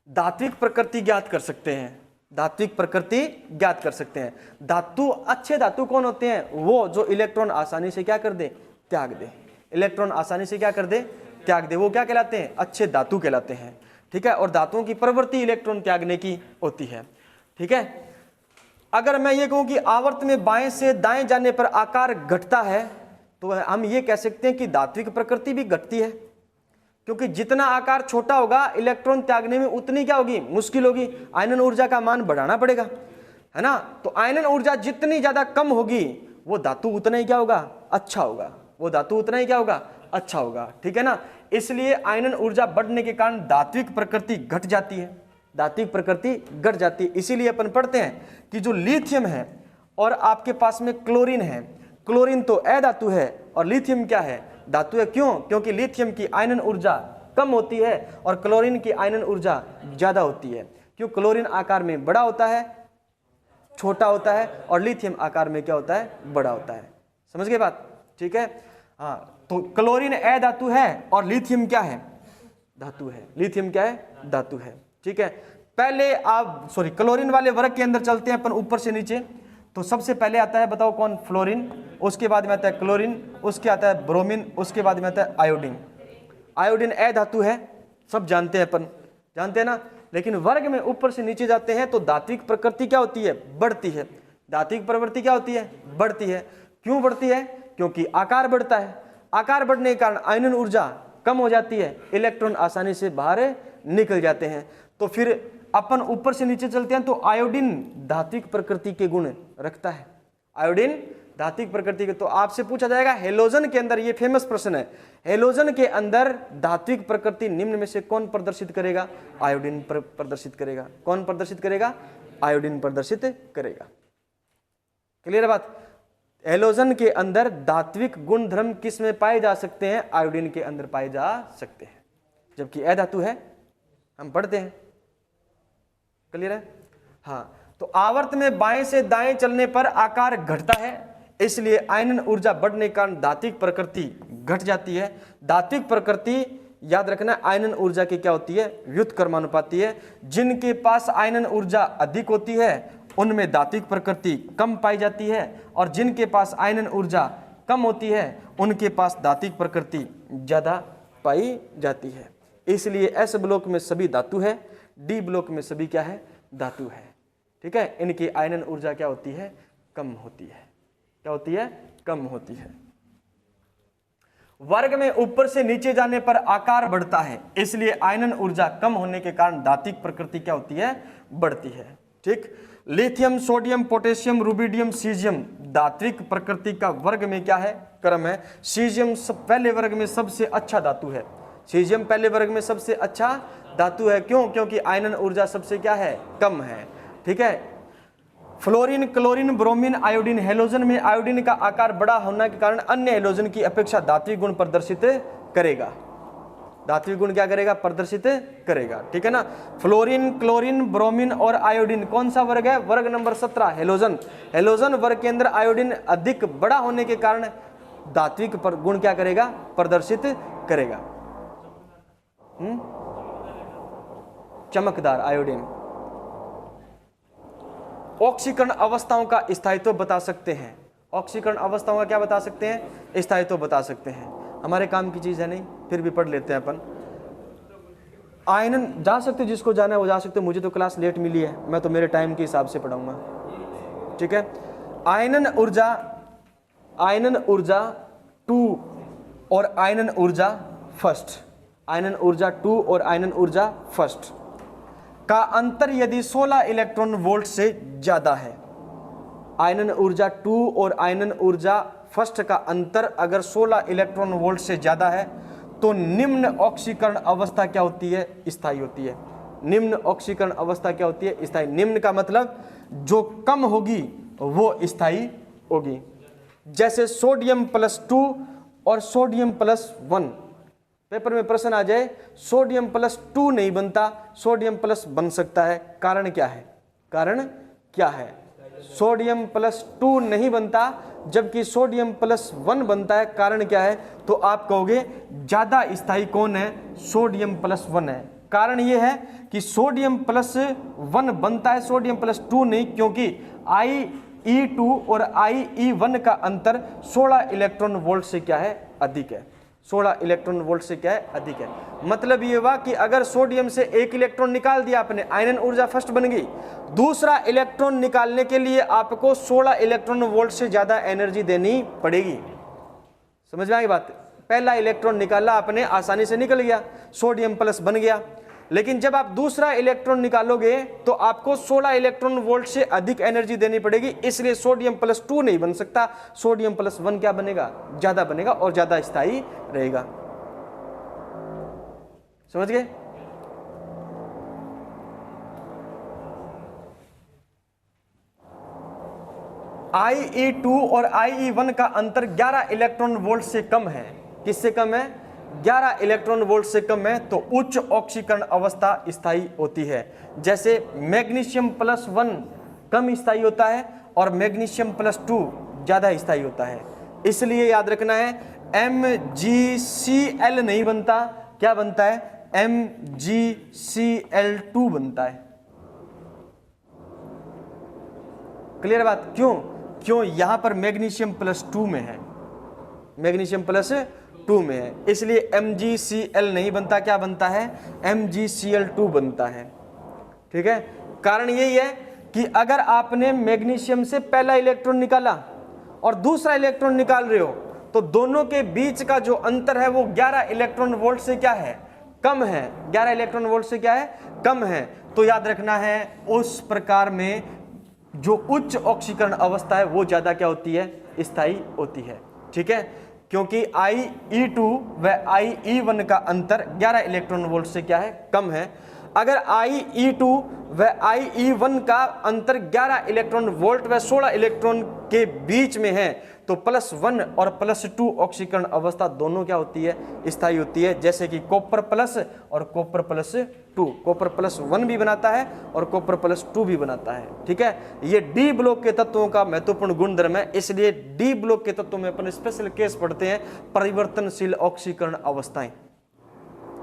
A: धात्विक प्रकृति ज्ञात कर सकते हैं, धात्विक प्रकृति ज्ञात कर सकते हैं। धातु, अच्छे धातु कौन होते हैं? वो जो इलेक्ट्रॉन आसानी से क्या कर दे? त्याग दे। इलेक्ट्रॉन आसानी से क्या कर दे? त्याग दे। वो क्या कहलाते हैं? अच्छे धातु कहलाते हैं। ठीक है, और धातुओं की प्रवृत्ति इलेक्ट्रॉन त्यागने की होती है। ठीक है, अगर मैं ये कहूं कि आवर्त में बाएं से दाएं जाने पर आकार घटता है, तो हम ये कह सकते हैं कि धात्विक प्रकृति भी घटती है, क्योंकि जितना आकार छोटा होगा इलेक्ट्रॉन त्यागने में उतनी क्या होगी? मुश्किल होगी। आयनन ऊर्जा का मान बढ़ाना पड़ेगा, है ना? तो आयनन ऊर्जा जितनी ज्यादा कम होगी वो धातु उतना ही क्या होगा? अच्छा होगा। वो धातु उतना ही क्या होगा? अच्छा होगा। ठीक है ना? इसलिए आयनन ऊर्जा बढ़ने के कारण धात्विक प्रकृति घट जाती है, धात्विक प्रकृति घट जाती है। इसीलिए अपन पढ़ते हैं कि जो लिथियम है और आपके पास में क्लोरीन है, क्लोरीन तो अधातु है और लिथियम क्या है? धातु है। क्यों? क्योंकि लिथियम की आयनन ऊर्जा कम होती है और क्लोरीन की आयनन ऊर्जा ज्यादा होती है। क्यों? क्लोरीन आकार में बड़ा होता है, छोटा होता है, और लिथियम आकार में क्या होता है? बड़ा होता है। समझ गए बात? ठीक है, हाँ। तो क्लोरीन अधातु है और लिथियम क्या है? धातु है। लिथियम क्या है? धातु है। ठीक है, पहले आप क्लोरीन वाले वर्ग के अंदर चलते हैं अपन ऊपर से नीचे। तो सबसे पहले आता है, बताओ कौन? फ्लोरीन, उसके बाद में आता है क्लोरीन, उसके आता है ब्रोमीन, उसके बाद में आता है आयोडीन। आयोडीन अधातु है, सब जानते हैं अपन, जानते हैं ना? लेकिन वर्ग में ऊपर से नीचे जाते हैं तो धात्विक प्रकृति क्या होती है? बढ़ती है। धात्विक प्रवृत्ति क्या होती है? बढ़ती है। क्यों बढ़ती है? क्योंकि आकार बढ़ता है। आकार बढ़ने के कारण आयनन ऊर्जा कम हो जाती है, इलेक्ट्रॉन आसानी से बाहर निकल जाते हैं। तो फिर अपन ऊपर से नीचे चलते हैं तो आयोडीन धात्विक प्रकृति के गुण रखता है। आयोडीन धात्विक प्रकृति के। तो आपसे पूछा जाएगा हेलोजन के अंदर, ये फेमस प्रश्न है, हेलोजन के अंदर धात्विक प्रकृति निम्न में से कौन प्रदर्शित करेगा? आयोडीन प्रदर्शित करेगा। कौन प्रदर्शित करेगा? आयोडीन प्रदर्शित करेगा। क्लियर बात? हेलोजन के अंदर धात्विक गुण धर्म किस में पाए जा सकते हैं? आयोडीन के अंदर पाए जा सकते हैं, जबकि अधातु है, हम पढ़ते हैं। क्लियर है? हाँ, तो आवर्त में बाएं से दाएं चलने पर आकार घटता है, इसलिए आयनन ऊर्जा बढ़ने के कारण धात्विक प्रकृति घट जाती है। धात्विक प्रकृति याद रखना आयनन ऊर्जा की क्या होती है? व्युत्क्रमानुपाती है। जिनके पास आयनन ऊर्जा अधिक होती है उनमें धात्विक प्रकृति कम पाई जाती है, और जिनके पास आयनन ऊर्जा कम होती है उनके पास धात्विक प्रकृति ज्यादा पाई जाती है। इसलिए एस ब्लॉक में सभी धातु है, डी ब्लॉक में सभी क्या है? धातु है। ठीक है, इनकी आयनन ऊर्जा क्या होती है? कम होती है। क्या होती है? कम होती है। वर्ग में ऊपर से नीचे जाने पर आकार बढ़ता है, इसलिए आयनन ऊर्जा कम होने के कारण धात्विक प्रकृति क्या होती है? बढ़ती है। ठीक, lithium, sodium, potassium, rubidium, caesium धात्विक प्रकृति का वर्ग में क्या है? क्रम है। सीजियम पहले वर्ग में सबसे अच्छा धातु है। सीजियम पहले वर्ग में सबसे अच्छा धातु है। क्यों? क्योंकि आयनन ऊर्जा सबसे क्या है? कम है। ठीक है, fluorine, chlorine, bromine, iodine, halogen में आयोडीन का आकार बड़ा होने के कारण अन्य हेलोजन की अपेक्षा धात्विक गुण प्रदर्शित करेगा। धात्विक गुण क्या करेगा? प्रदर्शित करेगा। ठीक है ना? फ्लोरीन, क्लोरीन, ब्रोमीन और आयोडीन कौन सा वर्ग है? वर्ग नंबर 17 हेलोजन। हेलोजन वर्ग के अंदर आयोडीन अधिक बड़ा होने के कारण धात्विक गुण क्या करेगा? प्रदर्शित करेगा। चमकदार आयोडीन। ऑक्सीकरण अवस्थाओं का स्थायित्व बता सकते हैं। ऑक्सीकरण अवस्थाओं का क्या बता सकते हैं? स्थायित्व बता सकते हैं। हमारे काम की चीज है नहीं, फिर भी पढ़ लेते हैं अपन। आयनन जा सकते, जिसको जाना है वो जा सकते। मुझे तो क्लास लेट मिली है, मैं तो मेरे टाइम के हिसाब से पढ़ाऊंगा। ठीक है, आयनन ऊर्जा 2 और आयनन ऊर्जा फर्स्ट, आयनन ऊर्जा 2 और आयनन ऊर्जा फर्स्ट का अंतर यदि 16 इलेक्ट्रॉन वोल्ट से ज्यादा है, आयनन ऊर्जा 2 और आयनन ऊर्जा फर्स्ट का अंतर अगर 16 इलेक्ट्रॉन वोल्ट से ज्यादा है तो निम्न ऑक्सीकरण अवस्था क्या होती है? स्थायी होती है। निम्न ऑक्सीकरण अवस्था क्या होती है? स्थायी। निम्न का मतलब जो कम होगी वो स्थायी होगी। जैसे सोडियम +2 और सोडियम +1, पेपर में प्रश्न आ जाए सोडियम +2 नहीं बनता, सोडियम प्लस बन सकता है। कारण क्या है? कारण क्या है? सोडियम +2 नहीं बनता जबकि सोडियम +1 बनता है। कारण क्या है? तो आप कहोगे ज्यादा स्थायी कौन है? सोडियम +1 है। कारण ये है कि सोडियम +1 बनता है, सोडियम +2 नहीं, क्योंकि IE2 और IE1 का अंतर 16 इलेक्ट्रॉन वोल्ट से क्या है? अधिक है। 16 इलेक्ट्रॉन वोल्ट से क्या है? अधिक है। मतलब ये हुआ कि अगर सोडियम से एक इलेक्ट्रॉन निकाल दिया आपने, आयनन ऊर्जा फर्स्ट बन गई। दूसरा इलेक्ट्रॉन निकालने के लिए आपको 16 इलेक्ट्रॉन वोल्ट से ज्यादा एनर्जी देनी पड़ेगी। समझ में आई बात? पहला इलेक्ट्रॉन निकाला आपने, आसानी से निकल गया, सोडियम प्लस बन गया। लेकिन जब आप दूसरा इलेक्ट्रॉन निकालोगे तो आपको 16 इलेक्ट्रॉन वोल्ट से अधिक एनर्जी देनी पड़ेगी, इसलिए सोडियम +2 नहीं बन सकता। सोडियम +1 क्या बनेगा? ज्यादा बनेगा और ज्यादा स्थायी रहेगा। समझ गए? IE2 और IE1 का अंतर 11 इलेक्ट्रॉन वोल्ट से कम है। किससे कम है? 11 इलेक्ट्रॉन वोल्ट से कम है, तो उच्च ऑक्सीकरण अवस्था स्थायी होती है। जैसे मैग्नीशियम +1 कम स्थायी होता है और मैग्नीशियम +2 ज्यादा स्थायी होता है। इसलिए याद रखना है MgCl नहीं बनता, क्या बनता है? MgCl2 बनता है। क्लियर बात? क्यों? क्यों? यहां पर मैग्नीशियम +2 में है, मैग्नीशियम +2 में है, इसलिए MgCl नहीं बनता, क्या बनता है? MgCl2 बनता है। ठीक है, कारण यही है कि अगर आपने मैग्नीशियम से पहला इलेक्ट्रॉन निकाला और दूसरा इलेक्ट्रॉन निकाल रहे हो तो दोनों के बीच का जो अंतर है वो 11 इलेक्ट्रॉन वोल्ट से क्या है? कम है। 11 इलेक्ट्रॉन वोल्ट से क्या है? कम है। तो याद रखना है उस प्रकार में जो उच्च ऑक्सीकरण अवस्था है वो ज्यादा क्या होती है, स्थायी होती है। ठीक है, क्योंकि IE2 व IE1 का अंतर 11 इलेक्ट्रॉन वोल्ट से क्या है, कम है। अगर IE2 व IE1 का अंतर 11 इलेक्ट्रॉन वोल्ट व 16 इलेक्ट्रॉन के बीच में है तो +1 और +2 ऑक्सीकरण अवस्था दोनों क्या होती है, स्थायी होती है। जैसे कि कॉपर प्लस और कॉपर +2, कॉपर +1 भी बनाता है और कॉपर +2 भी बनाता है। ठीक है, ये डी ब्लॉक के तत्वों का महत्वपूर्ण गुणधर्म है, इसलिए डी ब्लॉक के तत्वों में अपन स्पेशल केस पढ़ते हैं, परिवर्तनशील ऑक्सीकरण अवस्थाएं।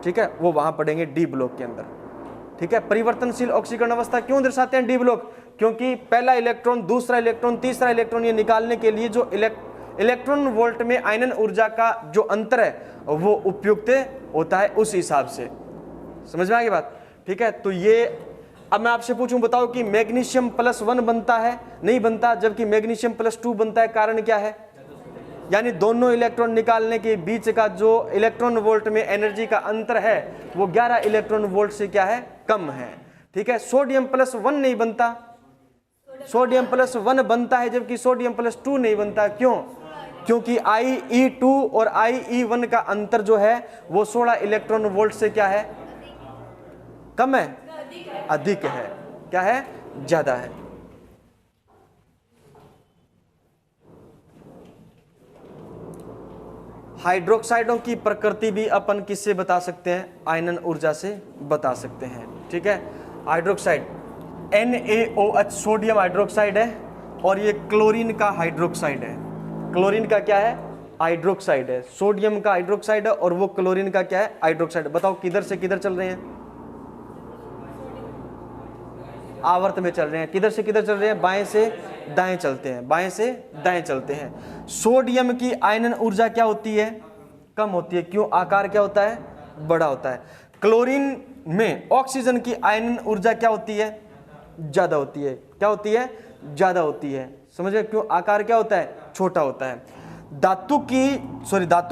A: ठीक है, वो वहां पढ़ेंगे डी ब्लॉक के अंदर। ठीक है, परिवर्तनशील ऑक्सीकरण अवस्था क्यों दर्शाते हैं डी ब्लॉक, क्योंकि पहला इलेक्ट्रॉन, दूसरा इलेक्ट्रॉन, तीसरा इलेक्ट्रॉन ये निकालने के लिए जो इलेक्ट्रॉन वोल्ट में आयनन ऊर्जा का जो अंतर है वो उपयुक्त होता है उस हिसाब से। समझ में आ गई बात। ठीक है, तो ये अब मैं आपसे पूछूं, बताओ कि मैग्नीशियम +1 बनता है, नहीं बनता, जबकि मैग्नीशियम +2 बनता है, कारण क्या है? यानी दोनों इलेक्ट्रॉन निकालने के बीच का जो इलेक्ट्रॉन वोल्ट में एनर्जी का अंतर है वो 11 इलेक्ट्रॉन वोल्ट से क्या है, कम है। ठीक है, सोडियम +1 नहीं बनता, सोडियम +1 बनता है जबकि सोडियम +2 नहीं बनता। क्यों? क्योंकि IE2 और IE1 का अंतर जो है वो 16 इलेक्ट्रॉन वोल्ट से क्या है, कम है, अधिक है, क्या है, ज्यादा है। हाइड्रोक्साइडों की प्रकृति भी अपन किससे बता सकते हैं, आयनन ऊर्जा से बता सकते हैं। ठीक है, हाइड्रोक्साइड NaOH सोडियम हाइड्रोक्साइड है और ये क्लोरीन का हाइड्रोक्साइड है। क्लोरीन का क्या है, हाइड्रोक्साइड है, सोडियम का हाइड्रोक्साइड है और वो क्लोरीन का क्या है, हाइड्रोक्साइड। बताओ किधर से किधर चल रहे हैं, आवर्त में चल रहे हैं। किधर से किधर चल रहे हैं, बाएं से दाएं चलते हैं, बाएं से दाएं चलते हैं। सोडियम की आयनन ऊर्जा क्या होती है, कम होती है। क्यों? आकार क्या होता है, बड़ा होता है। क्लोरीन में ऑक्सीजन की आयनन ऊर्जा क्या होती है, ज्यादा होती है। क्या होती है, ज्यादा होती है। समझ गए? क्यों? आकार क्या होता है, छोटा होता है। धातु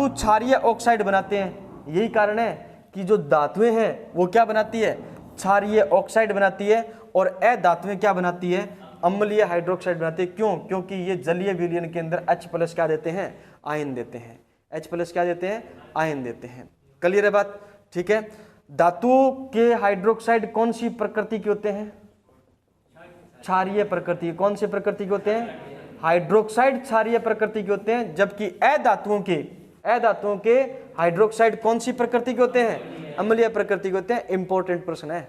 A: क्षारीय ऑक्साइड बनाते हैं, यही कारण है कि जो धातुएं हैं वो क्या बनाती है, क्षारीय ऑक्साइड बनाती है, और अधातुएं क्या बनाती है, अम्लीय हाइड्रोक्साइड बनाती है। क्यों? क्योंकि ये जलीय विलयन के अंदर H+ क्या देते हैं, आयन देते हैं। H+ क्या देते हैं, आयन देते हैं। क्लियर है बात? ठीक है, धातु के हाइड्रोक्साइड कौन सी प्रकृति के होते हैं, क्षारीय प्रकृति। कौन से प्रकृति के होते हैं, हाइड्रोक्साइड क्षारीय प्रकृति के होते हैं, जबकि अधातुओं के हाइड्रोक्साइड कौन सी प्रकृति के होते हैं, अम्लीय प्रकृति के होते हैं। इंपॉर्टेंट प्रश्न है,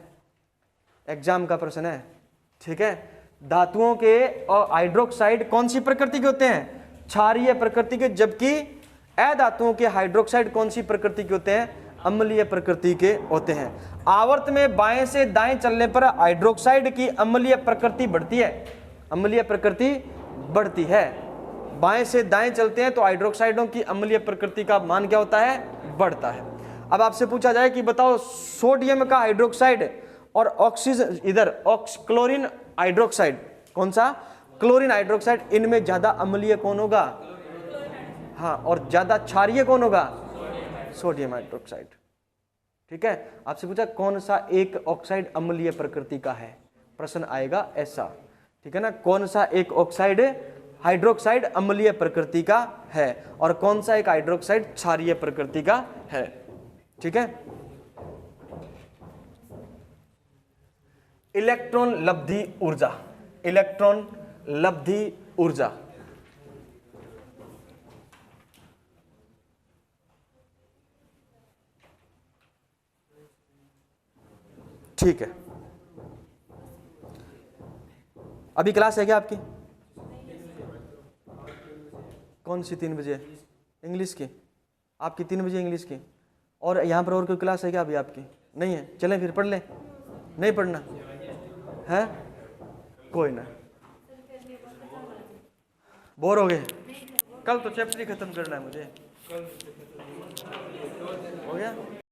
A: एग्जाम का प्रश्न है। ठीक है, धातुओं के और हाइड्रोक्साइड कौन सी प्रकृति के होते हैं, क्षारीय प्रकृति के, जबकि अधातुओं के हाइड्रोक्साइड कौन सी प्रकृति के होते हैं, अम्लीय प्रकृति के होते हैं। आवर्त में बाएं से दाएं चलने पर हाइड्रोक्साइड की अम्लीय प्रकृति बढ़ती है, अम्लीय प्रकृति बढ़ती है। बाएं से दाएं चलते हैं तो हाइड्रोक्साइडों की अम्लीय प्रकृति का मान क्या होता है, बढ़ता है। अब आपसे पूछा जाए कि बताओ सोडियम का हाइड्रोक्साइड और ऑक्सीजन, इधर क्लोरीन हाइड्रोक्साइड, कौन सा, क्लोरीन हाइड्रोक्साइड, इनमें ज्यादा अम्लीय कौन होगा, हाँ, और ज्यादा क्षारीय कौन होगा, सोडियम हाइड्रोक्साइड। ठीक है, आपसे पूछा कौन सा एक ऑक्साइड अम्लीय प्रकृति का है, प्रश्न आएगा ऐसा। ठीक है ना, कौन सा एक ऑक्साइड हाइड्रोक्साइड अम्लीय प्रकृति का है और कौन सा एक हाइड्रोक्साइड क्षारीय प्रकृति का है। ठीक है, इलेक्ट्रॉन लब्धि ऊर्जा, इलेक्ट्रॉन लब्धि ऊर्जा। ठीक है, अभी क्लास है क्या आपकी, कौन सी, 3 बजे इंग्लिश की, आपकी 3 बजे इंग्लिश की, और यहाँ पर और कोई क्लास है क्या अभी आपकी, नहीं है? चलें फिर पढ़ लें, नहीं पढ़ना है, कोई ना, बोर हो गए, कल तो चैप्टर ही खत्म करना है मुझे, हो गया।